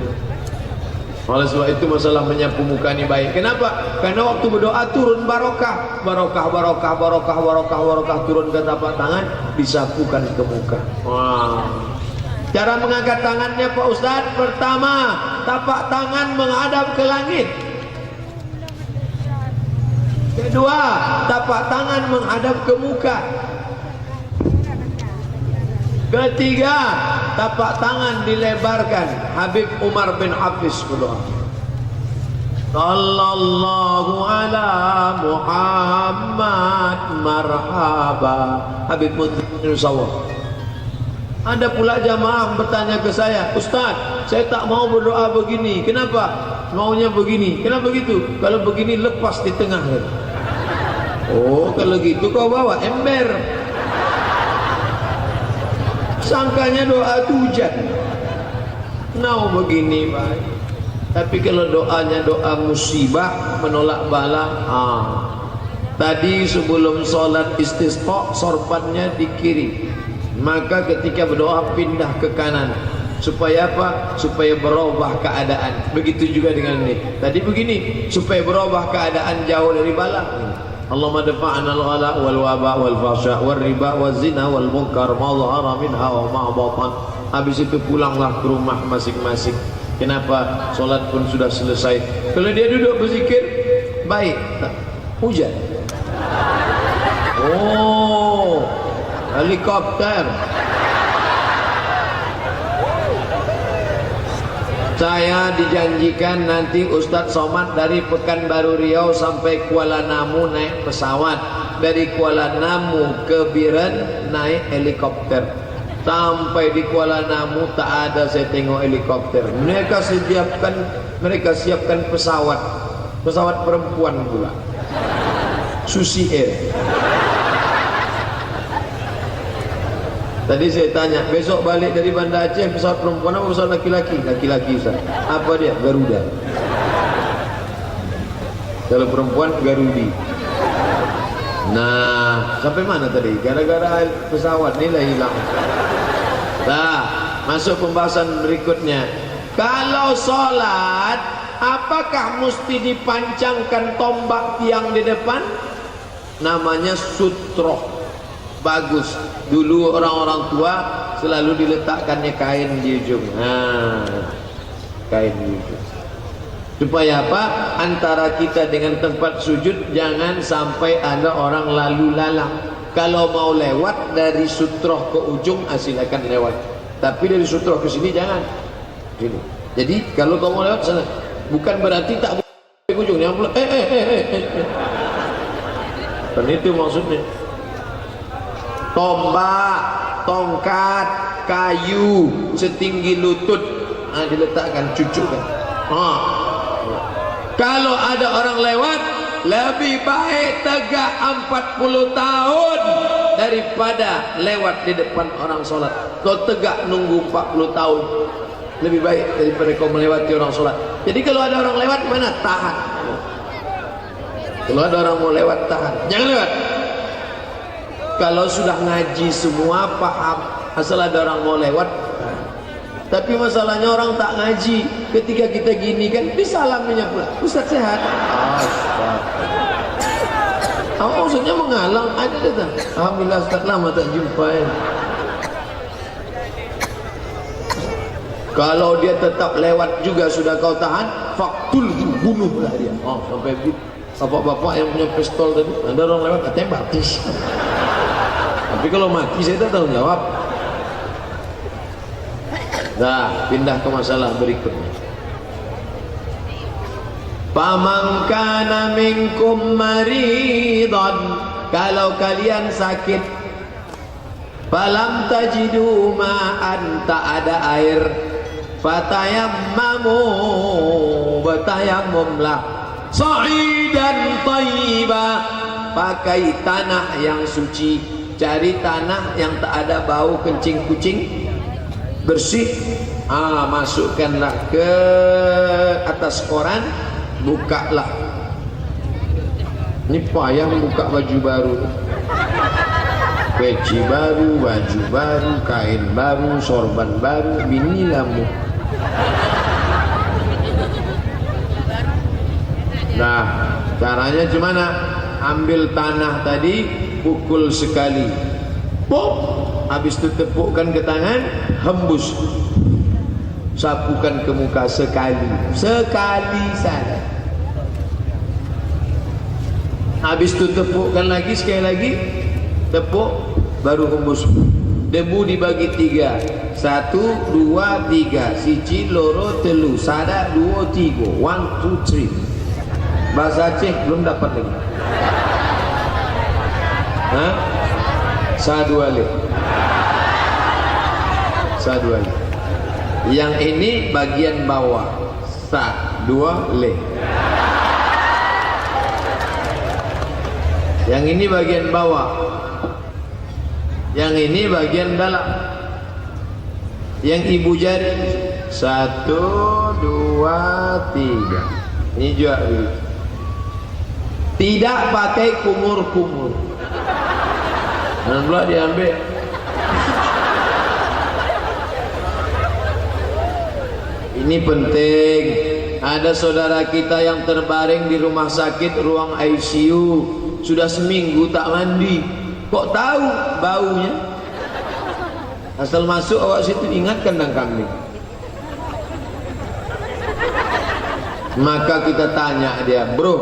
Oleh sebab itu masalah menyapu muka ini baik. Kenapa? Karena waktu berdoa turun barokah, barokah turun ke tapak tangan, disapukan ke muka. Wah. Cara mengangkat tangannya Pak Ustadz, pertama tapak tangan menghadap ke langit. Kedua, tapak tangan menghadap ke muka. Ketiga, tapak tangan dilebarkan. Habib Umar bin Hafiz berdoa, sallallahu ala Muhammad marhaba. Habib Mudhir Sawah. Ada pula jamaah bertanya ke saya, Ustaz, saya tak mau berdoa begini. Kenapa? Maunya begini. Kenapa begitu? Kalau begini lepas di tengah. Oh, kalau gitu kau bawa ember. Sangkanya doa itu hujan. Nah begini baik. Tapi kalau doanya doa musibah, menolak bala, tadi sebelum sholat istisqa sorbannya di kiri, maka ketika berdoa pindah ke kanan. Supaya apa? Supaya berubah keadaan. Begitu juga dengan ini. Tadi begini, supaya berubah keadaan jauh dari bala. Allahumma dafa'na al-ghala wal waba wal fahsya wal riba wal zina wal munkar ma dhahara minha wa ma batan. Habis itu pulanglah ke rumah masing-masing. Kenapa? Salat pun sudah selesai. Kalau dia duduk berzikir, baik. Hujan. Oh, helikopter. Saya dijanjikan nanti Ustadz Somad dari Pekanbaru Riau sampai Kuala Namu naik pesawat, dari Kuala Namu ke Biren naik helikopter. Sampai di Kuala Namu tak ada saya tengok helikopter. Mereka siapkan pesawat perempuan pula, Susi Air. Tadi saya tanya, besok balik dari Banda Aceh pesawat perempuan apa pesawat laki-laki? Laki-laki Ustaz. Apa dia? Garuda. Kalau perempuan Garudi. Nah, sampai mana tadi? Gara-gara pesawat nilai hilang. Nah, masuk pembahasan berikutnya. Kalau sholat, apakah mesti dipancangkan tombak tiang di depan? Namanya sutroh. Bagus. Dulu orang-orang tua selalu diletakkannya kain di ujung. Nah, kain di ujung. Supaya apa? Antara kita dengan tempat sujud jangan sampai ada orang lalu lalang. Kalau mau lewat dari sutroh ke ujung, silakan lewat. Tapi dari sutroh ke sini jangan. Gini. Jadi kalau kamu mau lewat sana, bukan berarti tak boleh ke ujung. Yang boleh, Dan itu maksudnya. tombak, tongkat, kayu setinggi lutut, diletakkan, cucukkan. Kalau ada orang lewat, lebih baik tegak 40 tahun daripada lewat di depan orang sholat. Kau tegak nunggu 40 tahun, lebih baik daripada kau melewati orang sholat. Jadi kalau ada orang lewat, mana? Tahan. Kalau ada orang mau lewat, tahan, jangan lewat. Kalau sudah ngaji semua, paham, asal ada orang mau lewat. Tapi masalahnya orang tak ngaji, ketika kita gini kan disalaminya pula, Ustaz sehat. Maksudnya menghalang, ada datang. Alhamdulillah Ustaz, lama tak jumpa ya. Kalau dia tetap lewat juga sudah kau tahan, faktul, bunuhlah dia. Sampai begitu. Bapak-bapak yang punya pistol tadi, ada orang lewat, katanya batis. Tapi kalau mati saya tak tahu jawab. Nah, pindah ke masalah berikutnya. Faman kana minkum maridan, kalau kalian sakit, falam tajidu ma'an, tak ada air, fatayammamu, bertayammumlah, sa'idan thayyiba, pakai tanah yang suci. Cari tanah yang tak ada bau kencing kucing, bersih. Masukkanlah ke atas koran, bukalah. Ini payah buka baju baru, peci baru, baju baru, kain baru, sorban baru, bini lamu. Nah, caranya gimana? Ambil tanah tadi, pukul sekali, pop, habis itu tepukkan ke tangan, hembus, sapukan ke muka sekali saja. Habis itu tepukkan lagi, sekali lagi tepuk, baru hembus. Debu dibagi 3, 1, 2, 3, siji, loro, telu, sada, 2, 3, 1, 2, 3. Bahasa Aceh belum dapat lagi. Saduali. Yang ini bagian bawah, saduali. Yang ini bagian bawah, yang ini bagian dalam. Yang ibu jari 1, 2, 3. Ini juga tidak pakai kumur-kumur. Dan pula diambil. Ini penting. Ada saudara kita yang terbaring di rumah sakit, ruang ICU, sudah seminggu tak mandi. Kok tahu baunya? Asal masuk awak situ ingat kandang kambing. Maka kita tanya dia, bro,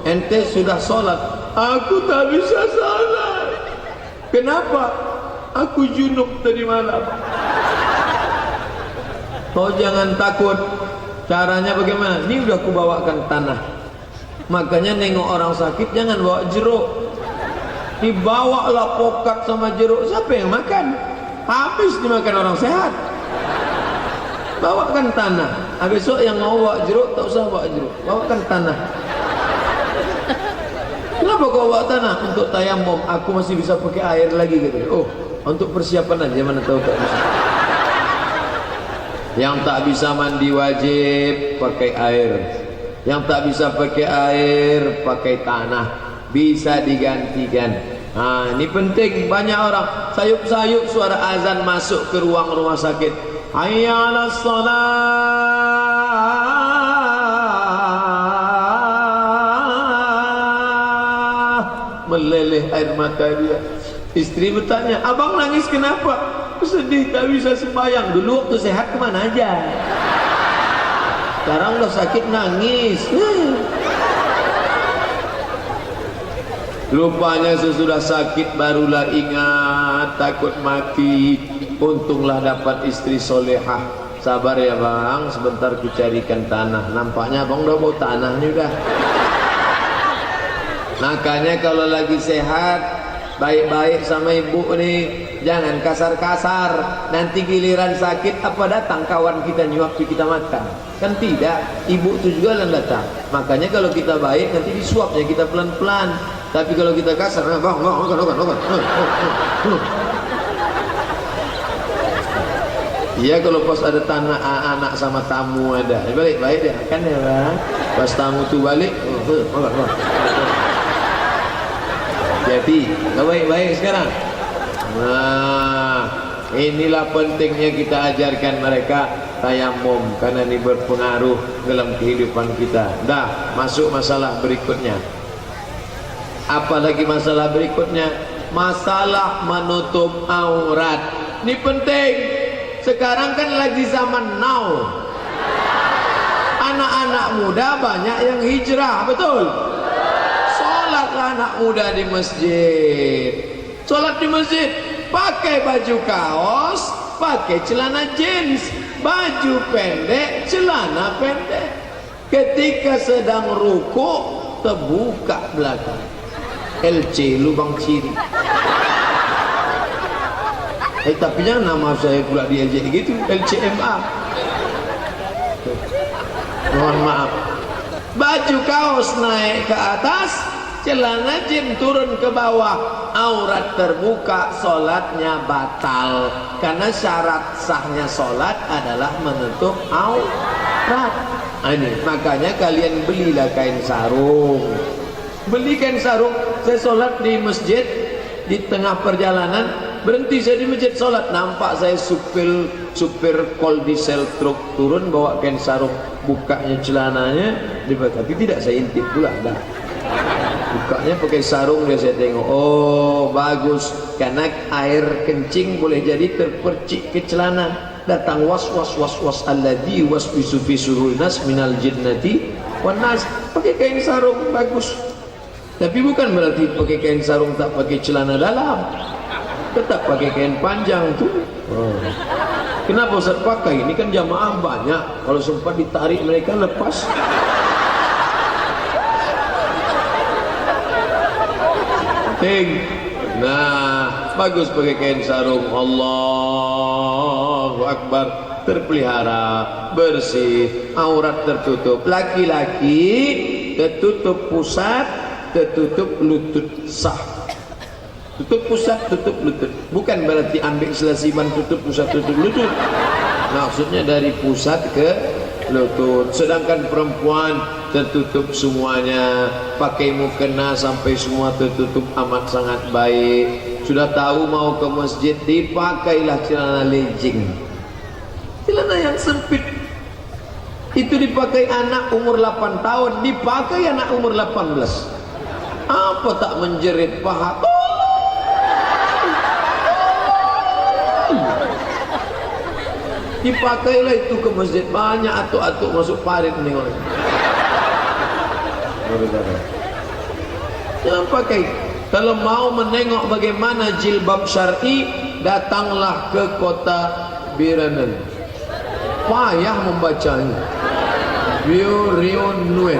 ente sudah sholat? Aku tak bisa sholat. Kenapa? Aku junub tadi malam. Kau jangan takut. Caranya bagaimana? Ini udah aku bawakan tanah. Makanya nengok orang sakit jangan bawa jeruk. Dibawalah pokat sama jeruk. Siapa yang makan? Habis dimakan orang sehat. Bawakan tanah. Besok yang mau bawa jeruk tak usah bawa jeruk. Bawakan tanah. Kenapa kau bawa tanah? Untuk tayamum. Aku masih bisa pakai air lagi gitu. Oh, untuk persiapan aja, mana tahu tak bisa. Yang tak bisa mandi wajib pakai air. Yang tak bisa pakai air pakai tanah. Bisa digantikan. Nah, ini penting. Banyak orang sayup-sayup suara azan masuk ke ruang rumah sakit. Hayya 'alas shalah. Meleleh air mata dia. Istri bertanya, abang nangis kenapa? Sedih tak bisa sembahyang. Dulu waktu sehat kemana aja? Sekarang udah sakit nangis. Rupanya sesudah sakit barulah ingat, takut mati. Untunglah dapat istri solehah. Sabar ya bang, sebentar ku carikan tanah. Nampaknya abang udah mau tanah nih udah. Makanya kalau lagi sehat, baik-baik sama ibu nih, jangan kasar-kasar. Nanti giliran sakit apa datang kawan kita nyuap kita makan? Kan tidak, ibu itu juga yang datang. Makanya kalau kita baik nanti disuapnya kita pelan-pelan. Tapi kalau kita kasar, bang, makan. Iya, kalau pas ada tanah anak sama tamu ada, balik-baik dia kan ya bang. Pas tamu tuh balik, makan. Jadi, baik-baik sekarang. Nah, inilah pentingnya kita ajarkan mereka tayamum, karena ini berpengaruh dalam kehidupan kita. Dah, masuk masalah berikutnya. Apalagi masalah berikutnya, masalah menutup aurat. Ini penting. Sekarang kan lagi zaman now. Anak-anak muda banyak yang hijrah, betul? Sholatlah anak muda di masjid. Sholat di masjid, pakai baju kaos, pakai celana jeans, baju pendek, celana pendek. Ketika sedang ruku, terbuka belakang. LC, lubang ciri. Tapi jangan nama saya pula di LC gitu, LCMA. Mohon maaf. Baju kaos naik ke atas, celana jeans turun ke bawah, aurat terbuka, sholatnya batal. Karena syarat sahnya sholat adalah menutup aurat. Ini makanya kalian belilah kain sarung. Beli kain sarung. Saya sholat di masjid, di tengah perjalanan berhenti saya di masjid sholat, nampak saya supir kol diesel truk turun bawa kain sarung, bukanya celananya, tapi tidak saya intip pula dah. Bukanya pakai sarung, dia saya tengok, oh bagus, karena air kencing boleh jadi terpercik ke celana. Datang was alladhi waswisu fi surul nas minal jinnati wan nas, pakai kain sarung bagus. Tapi bukan berarti pakai kain sarung tak pakai celana dalam, tetap pakai kain panjang tuh. Kenapa Ustaz pakai? Ini kan jamaah banyak, kalau sempat ditarik mereka lepas. Nah, bagus pakai kain sarung. Allahu Akbar, terpelihara, bersih, aurat tertutup. Laki-laki tertutup pusat, tertutup lutut sah. Tutup pusat, tutup lutut. Bukan berarti ambil selasiman tutup pusat, tutup lutut. Maksudnya dari pusat ke lutut. Sedangkan perempuan tertutup semuanya, pakai mukena sampai semua tertutup, amat sangat baik. Sudah tahu mau ke masjid, dipakailah celana legging, celana yang sempit. Itu dipakai anak umur 8 tahun, dipakai anak umur 18. Apa tak menjerit paha? Dipakailah itu ke masjid, banyak atuk-atuk masuk parit menengok. Jangan pakai. Kalau mau menengok bagaimana jilbab syar'i, datanglah ke kota Biranen. Payah membacanya. Biranen.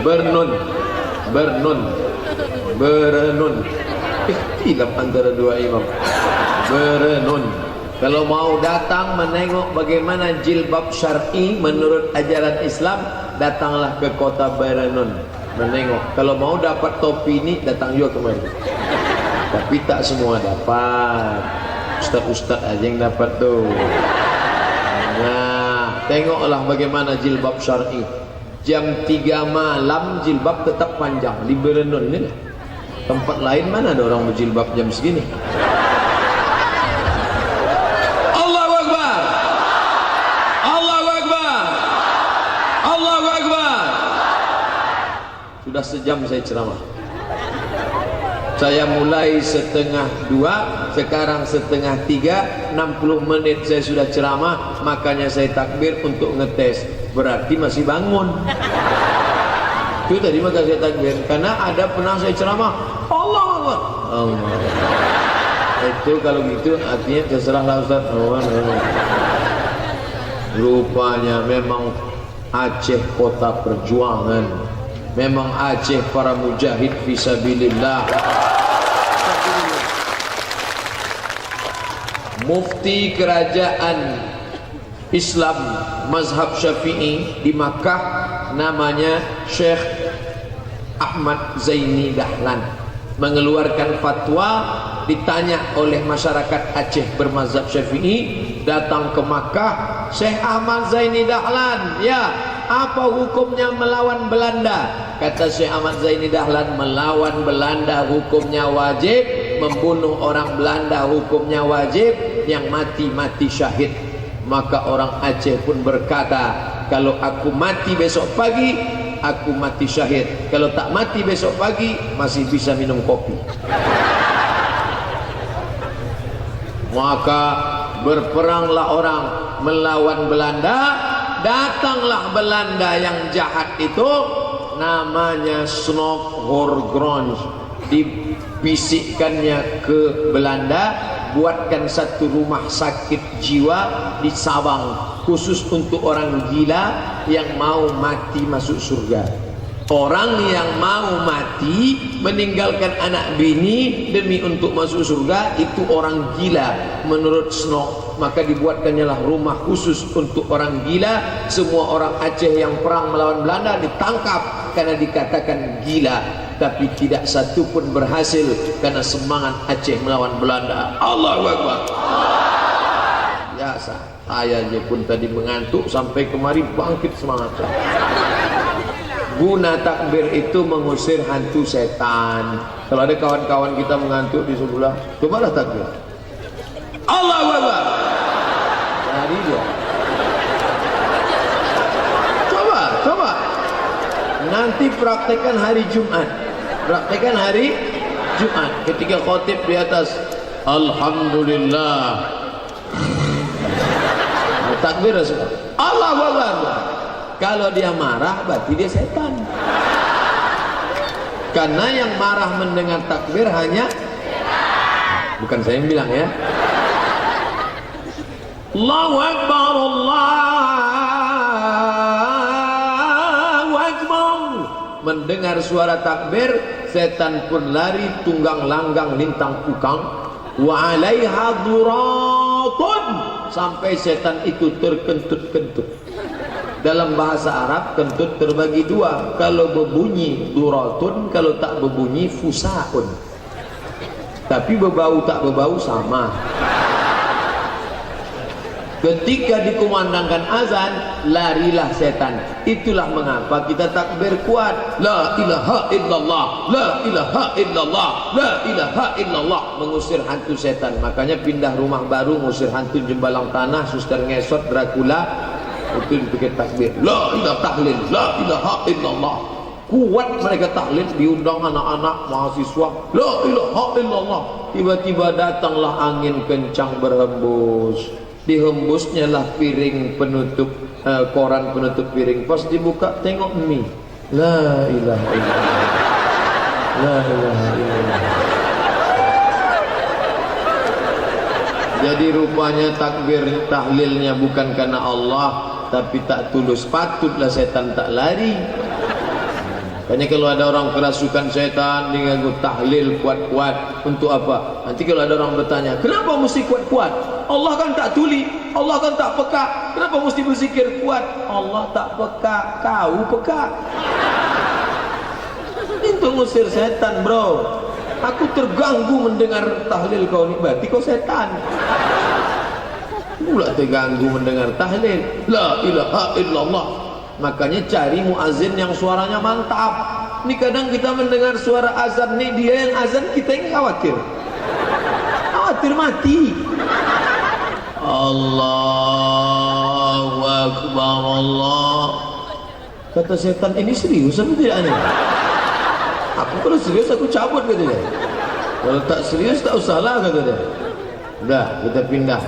Bernun. Ikhtilaf antara dua imam. Bernun. Kalau mau datang menengok bagaimana jilbab syar'i menurut ajaran Islam, datanglah ke kota Bernun menengok. Kalau mau dapat topi ini, datang juga kemari. Tapi tak semua dapat. Ustaz-ustaz aja yang dapat tuh. Nah, tengoklah bagaimana jilbab syar'i. Jam 3 malam jilbab tetap panjang di Bernun ini. Tempat lain mana ada orang berjilbab jam segini? Allahu Akbar. Allahu Akbar. Allahu Akbar. Sudah sejam saya ceramah. Saya mulai 1:30, sekarang 2:30, 60 menit saya sudah ceramah. Makanya saya takbir untuk ngetes, berarti masih bangun. Itu tadi maka saya takbir, karena ada pernah saya ceramah Allah Allah Allah. Itu kalau gitu artinya terserahlah Ustaz. Rupanya memang Aceh kota perjuangan. Memang Aceh para mujahid fisabilillah. Mufti kerajaan Islam mazhab Syafi'i di Makkah namanya Syekh Ahmad Zaini Dahlan mengeluarkan fatwa. Ditanya oleh masyarakat Aceh bermazhab Syafi'i, datang ke Makkah, Syekh Ahmad Zaini Dahlan, ya, apa hukumnya melawan Belanda? Kata Syekh Ahmad Zaini Dahlan, melawan Belanda hukumnya wajib, membunuh orang Belanda hukumnya wajib, yang mati mati syahid. Maka orang Aceh pun berkata, kalau aku mati besok pagi, aku mati syahid. Kalau tak mati besok pagi, masih bisa minum kopi. Maka berperanglah orang melawan Belanda. Datanglah Belanda yang jahat itu, namanya Snok Horgrons. Dibisikkannya ke Belanda, buatkan satu rumah sakit jiwa di Sabang, khusus untuk orang gila yang mau mati masuk surga. Orang yang mau mati meninggalkan anak bini demi untuk masuk surga, itu orang gila menurut Snok. Maka dibuatkannya lah rumah khusus untuk orang gila. Semua orang Aceh yang perang melawan Belanda ditangkap karena dikatakan gila, tapi tidak satu pun berhasil karena semangat Aceh melawan Belanda. Allahu Akbar. Biasa, saya aja pun tadi mengantuk, sampai kemari bangkit semangat. Guna takbir itu mengusir hantu setan. Kalau ada kawan-kawan kita mengantuk di sebelah, cobalah takbir. Allahu Akbar. Lari dia. Coba. Nanti praktekkan hari Jumat. Praktekkan hari Jumat. Ketika khotib di atas, Alhamdulillah. Takbir semua. Allahu Akbar. Kalau dia marah, berarti dia setan. Karena yang marah mendengar takbir hanya setan. Bukan saya yang bilang ya. Allahu Akbar, Allahu Akbar. Mendengar suara takbir, setan pun lari tunggang langgang lintang ukang. Wa alaiha duratun, sampai setan itu terkentut-kentut. Dalam bahasa Arab kentut terbagi dua, kalau berbunyi duratun, kalau tak berbunyi fusaun. Tapi berbau tak berbau sama. Ketika dikumandangkan azan, larilah setan. Itulah mengapa kita takbir kuat, la ilaha illallah, la ilaha illallah, la ilaha illallah, mengusir hantu setan. Makanya pindah rumah baru, ngusir hantu jembalang tanah, suster ngesot, Dracula, itu dipikir takbir, la ilaha tahlil, la ilaha illallah. Kuat mereka tahlil, diundang anak-anak mahasiswa, la ilaha illallah. Tiba-tiba datanglah angin kencang berhembus, dihembusnya lah piring penutup, koran penutup piring. Pas dibuka tengok mie, la ilaha illallah, la ilaha illallah. Jadi rupanya takbir tahlilnya bukan karena Allah, tapi tak tulus. Patutlah setan tak lari. Makanya kalau ada orang kerasukan setan, dia nganggo tahlil kuat-kuat. Untuk apa? Nanti kalau ada orang bertanya, kenapa mesti kuat-kuat? Allah kan tak tuli, Allah kan tak peka, kenapa mesti berzikir kuat? Allah tak peka, kau peka. Itu ngusir setan, bro. Aku terganggu mendengar tahlil kau ni, berarti kau setan. Pula terganggu mendengar tahlil, la ilaha illallah. Makanya cari muazin yang suaranya mantap. Ini kadang kita mendengar suara azan nih, dia yang azan, kita yang khawatir mati. Allahu Akbar, Allah. Kata setan, ini serius apa tidak nih? Aku kalau serius aku cabut, kata dia. Kalau tak serius tak usahlah, kata dia. Udah, kita pindah.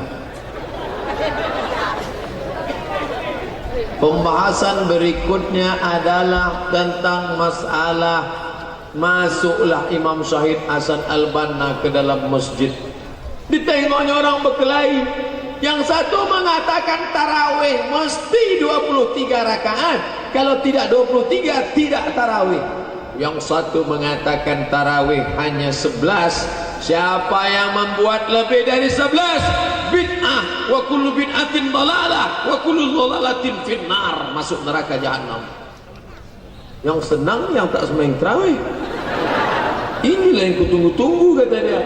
Pembahasan berikutnya adalah tentang masalah masuklah Imam Syahid Hasan Al-Banna ke dalam masjid. Ditengoknya orang berkelahi, Yang satu mengatakan tarawih mesti 23 rakaat. Kalau tidak 23 tidak tarawih. Yang satu mengatakan tarawih hanya 11. Siapa yang membuat lebih dari 11 bid'ah, wa kullu bid'atin dhalalah wa kullu dhalalatin finnar, masuk neraka jahanam. Yang senang yang tak sembahyang tarawih. Inilah yang kutunggu-tunggu, kata dia.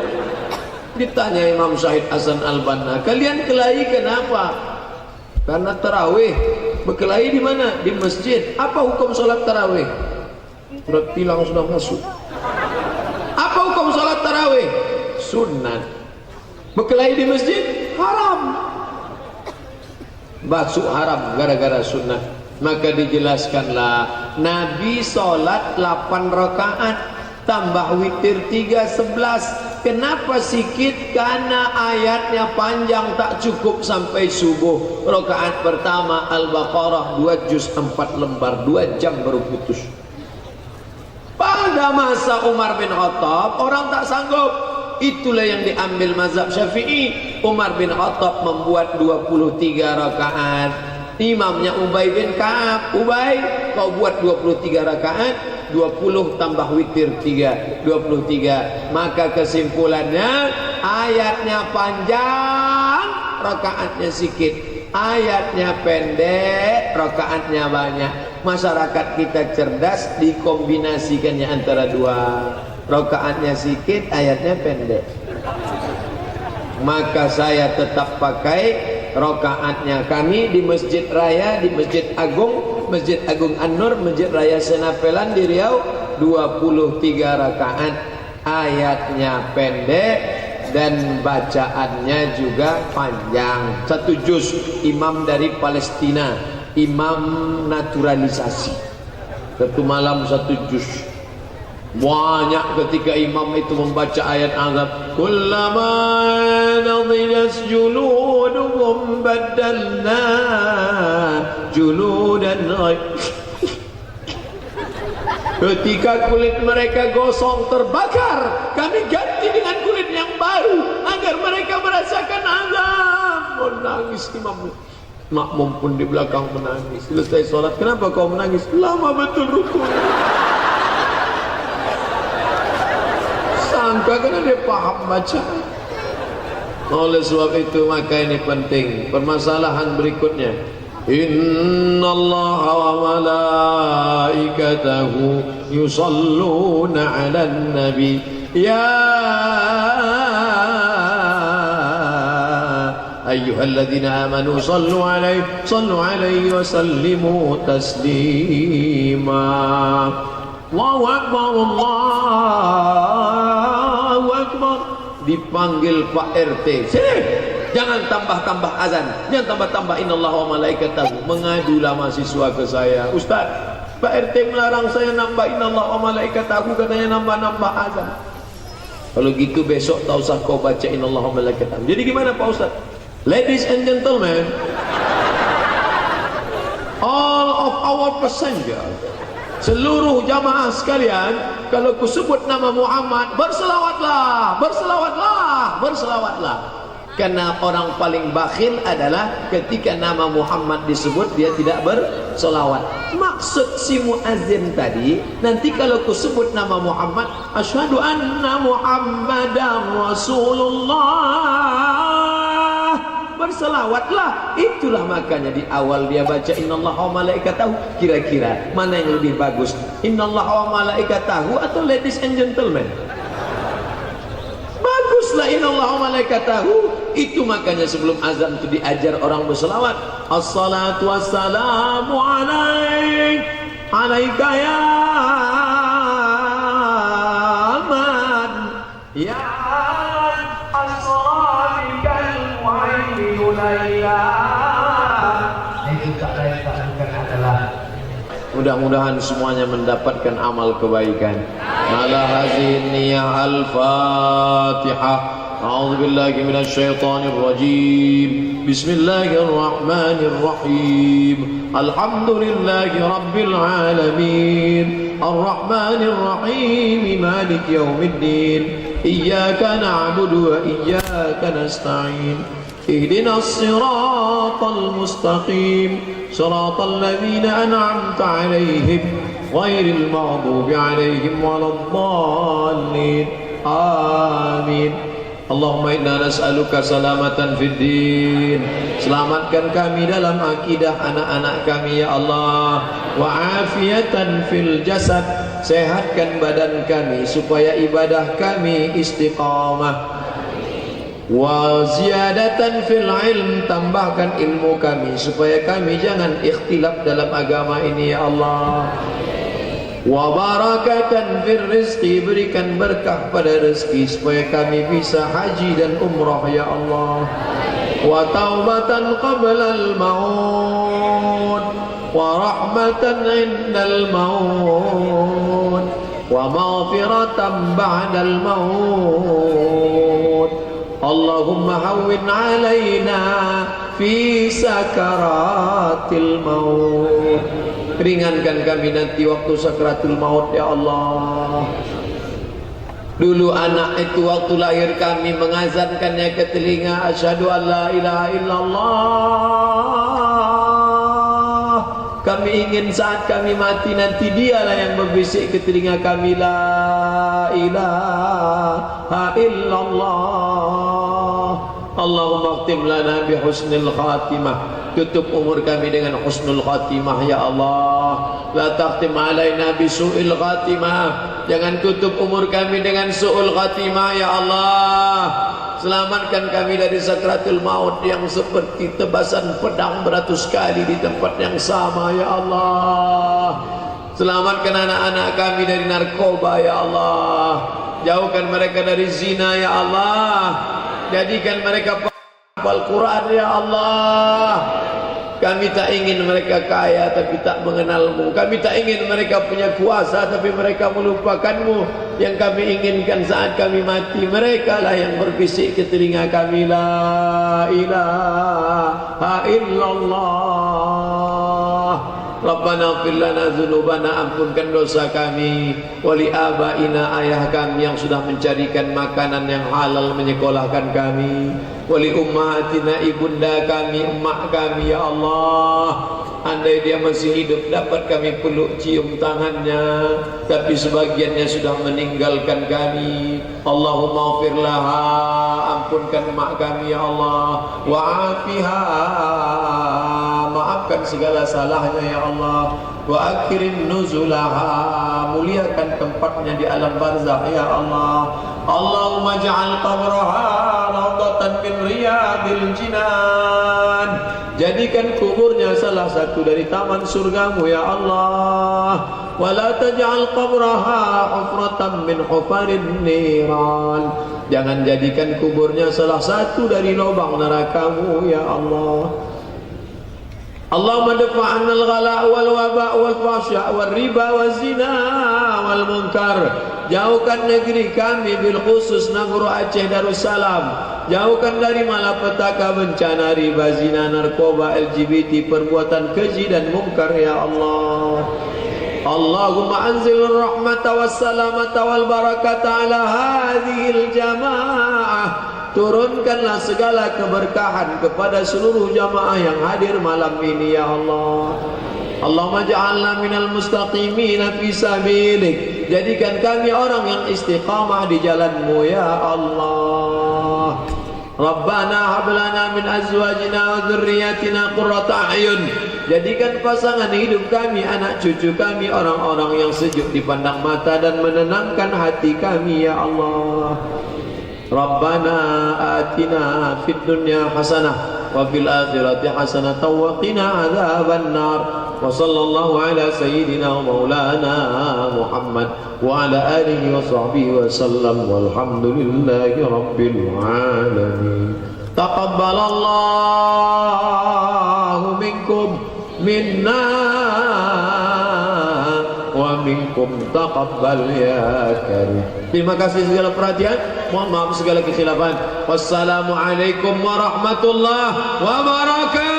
Ditanya Imam Syahid Hasan Al-Banna, kalian kelahi kenapa? Karena tarawih. Berkelahi di mana? Di masjid. Apa hukum sholat tarawih? Surat tilang sudah masuk. Apa hukum sholat tarawih? Sunnah. Berkelahi di masjid? Haram. Basuh haram gara-gara sunnah. Maka dijelaskanlah, Nabi sholat 8 rakaat tambah witir 3, 11. Kenapa sikit? Karena ayatnya panjang, tak cukup sampai subuh. Rakaat pertama Al-Baqarah 2 juz 4 lembar, 2 jam baru putus. Pada masa Umar bin Khattab orang tak sanggup. Itulah yang diambil mazhab Syafi'i. Umar bin Khattab membuat 23 rakaat. Imamnya Ubay bin Ka'ab, Ubay, kau buat 23 rakaat, 20 tambah witir 3, 23. Maka kesimpulannya, ayatnya panjang, rakaatnya sedikit. Ayatnya pendek, rakaatnya banyak. Masyarakat kita cerdas, dikombinasikannya antara dua. Rakaatnya sedikit, ayatnya pendek. Maka saya tetap pakai rakaatnya. Kami di Masjid Raya, di Masjid Agung An-Nur, Masjid Raya Senapelan di Riau, 23 rakaat. Ayatnya pendek dan bacaannya juga panjang. 1 juz. Imam dari Palestina, imam naturalisasi. 1 malam 1 juz. Banyak ketika imam itu membaca ayat azab, kullama nadhilat juluduhum badalna juludan ghayr. Ketika kulit mereka gosong terbakar, kami ganti dengan kulit yang baru agar mereka merasakan azab. Menangis imam, makmum pun di belakang menangis. Selesai sholat, kenapa kau menangis? Lama betul rukun. Sangka karena dia paham baca. Oleh sebab itu maka ini penting. Permasalahan berikutnya, innallaha wa malaikatahu yusalluna 'alan nabi ya ayyuhalladzina amanu sallu 'alaihi wa sallimu taslima. Allahu akbar, Allahu akbar. Dipanggil Pak RT, sini, jangan tambah-tambah azan, jangan tambah-tambah innallaha wa malaikatahu. Mengadulah mahasiswa ke saya, Ustaz, Pak RT melarang saya nambah innallaha wa malaikatahu, katanya nambah-nambah azan. Kalau gitu besok tak usah kau baca innallaha wa malaikatahu. Jadi gimana Pak Ustaz? Ladies and gentlemen, all of our passengers, seluruh jamaah sekalian, kalau kusebut nama Muhammad, berselawatlah, berselawatlah, berselawatlah. Karena orang paling bakhil adalah ketika nama Muhammad disebut dia tidak berselawat. Maksud si muazzin tadi, nanti kalau kusebut nama Muhammad, asyhadu anna Muhammadan Rasulullah, berselawatlah. Itulah makanya di awal dia baca innallaha wa malaikatahu. Kira-kira mana yang lebih bagus, innallaha wa malaikatahu atau ladies and gentlemen? Baguslah innallaha wa malaikatahu. Itu makanya sebelum azan itu diajar orang berselawat, assalatu wassalamu alaika ya man ya mudah-mudahan semuanya mendapatkan amal kebaikan. Ala hadhihi niyyah al-Fatihah. A'udzu billahi minasy syaithanir rajim. Bismillahirrahmanirrahim. Alhamdulillahi rabbil alamin. Arrahmanir rahim. Maliki yaumiddin. Iyyaka na'budu wa iyyaka nasta'in. ihdinas siratal mustaqim siratal ladzina an'amta 'alaihim ghairil maghdubi 'alaihim waladdallin. Amin. Allahumma inna nas'aluka salamatan fid din. Selamatkan kami dalam akidah anak-anak kami ya Allah. Wa afiatan fil jasad. Sehatkan badan kami supaya ibadah kami istiqamah. Wa ziyadatan fil ilm. Tambahkan ilmu kami supaya kami jangan ikhtilaf dalam agama ini ya Allah. Wa barakatan fil rizqi. Berikan berkah pada rezeki supaya kami bisa haji dan umrah ya Allah. Wa taubatan qabla al-maut wa rahmatan 'indal maut wa maghfiratan ba'da al-maut. Allahumma hawwin 'alaina fi sakaratil maut. Ringankan kami nanti waktu sakaratul maut ya Allah. Dulu anak itu waktu lahir kami mengazankannya ke telinga, asyhadu an la ilaha illallah. Kami ingin saat kami mati nanti dialah yang berbisik ke telinga kami, la ilaha illallah. Allahumma khtim lana bi husnil khatimah. Tutup umur kami dengan husnul khatimah ya Allah. La takhtim alaina bi su'il khatimah. Jangan tutup umur kami dengan su'ul khatimah ya Allah. Selamatkan kami dari sakratul maut yang seperti tebasan pedang beratus kali di tempat yang sama ya Allah. Selamatkan anak-anak kami dari narkoba ya Allah. Jauhkan mereka dari zina ya Allah. Jadikan mereka hafal Quran ya Allah. Kami tak ingin mereka kaya tapi tak mengenalmu. Kami tak ingin mereka punya kuasa tapi mereka melupakanmu. Yang kami inginkan saat kami mati, mereka lah yang berbisik ke telinga kami, la ilaha illallah. Rabbana ighfir lana dzunubana, ampunkan dosa kami, wali abaina, ayah kami yang sudah mencarikan makanan yang halal menyekolahkan kami, wali ummahatina, ibunda kami, emak kami ya Allah. Andai dia masih hidup dapat kami peluk cium tangannya, tapi sebagiannya sudah meninggalkan kami. Allahumma ighfir laha, ampunkan emak kami ya Allah, wa afiha, maafkan segala salahnya ya Allah, wa akrim nuzulaha, muliakan tempatnya di alam barzakh ya Allah. Allahumma ja'al qabraha rawdatan min riyadil jinan, jadikan kuburnya salah satu dari taman surgamu ya Allah. Wa la taj'al qabraha hufratan min hufarin niran, jangan jadikan kuburnya salah satu dari lubang nerakamu ya Allah. Allahumma dafa'anna al-ghala' wal waba' wal fahsya' wal riba wal zina wal munkar. Jauhkan negeri kami bil khusus Nagro Aceh Darussalam, jauhkan dari malapetaka, bencana, riba, zina, narkoba, LGBT, perbuatan keji dan munkar ya Allah. Allahumma anzil rahmata was salamata wal barakata ala hadhil jamaah, turunkanlah segala keberkahan kepada seluruh jamaah yang hadir malam ini ya Allah. Allahumma ja'alna minal mustaqimina fi sabilik, jadikan kami orang yang istiqamah di jalanmu ya Allah. Rabbana hab lana min azwajina wa dzurriyyatina qurrata a'yun, jadikan pasangan hidup kami, anak cucu kami orang-orang yang sejuk dipandang mata dan menenangkan hati kami ya Allah. Rabbana atina fid dunya hasanah wa fil akhirati hasanah wa qina adzaban nar. Wa sallallahu ala sayyidina wa maulana Muhammad wa ala alihi wa sahbihi wa sallam, walhamdulillahi rabbil alamin. Taqabbalallahu minkum minna wa minkum taqabbal ya karim. Terima kasih segala perhatian, mohon maaf segala kekhilafan. Wassalamualaikum warahmatullahi wabarakatuh.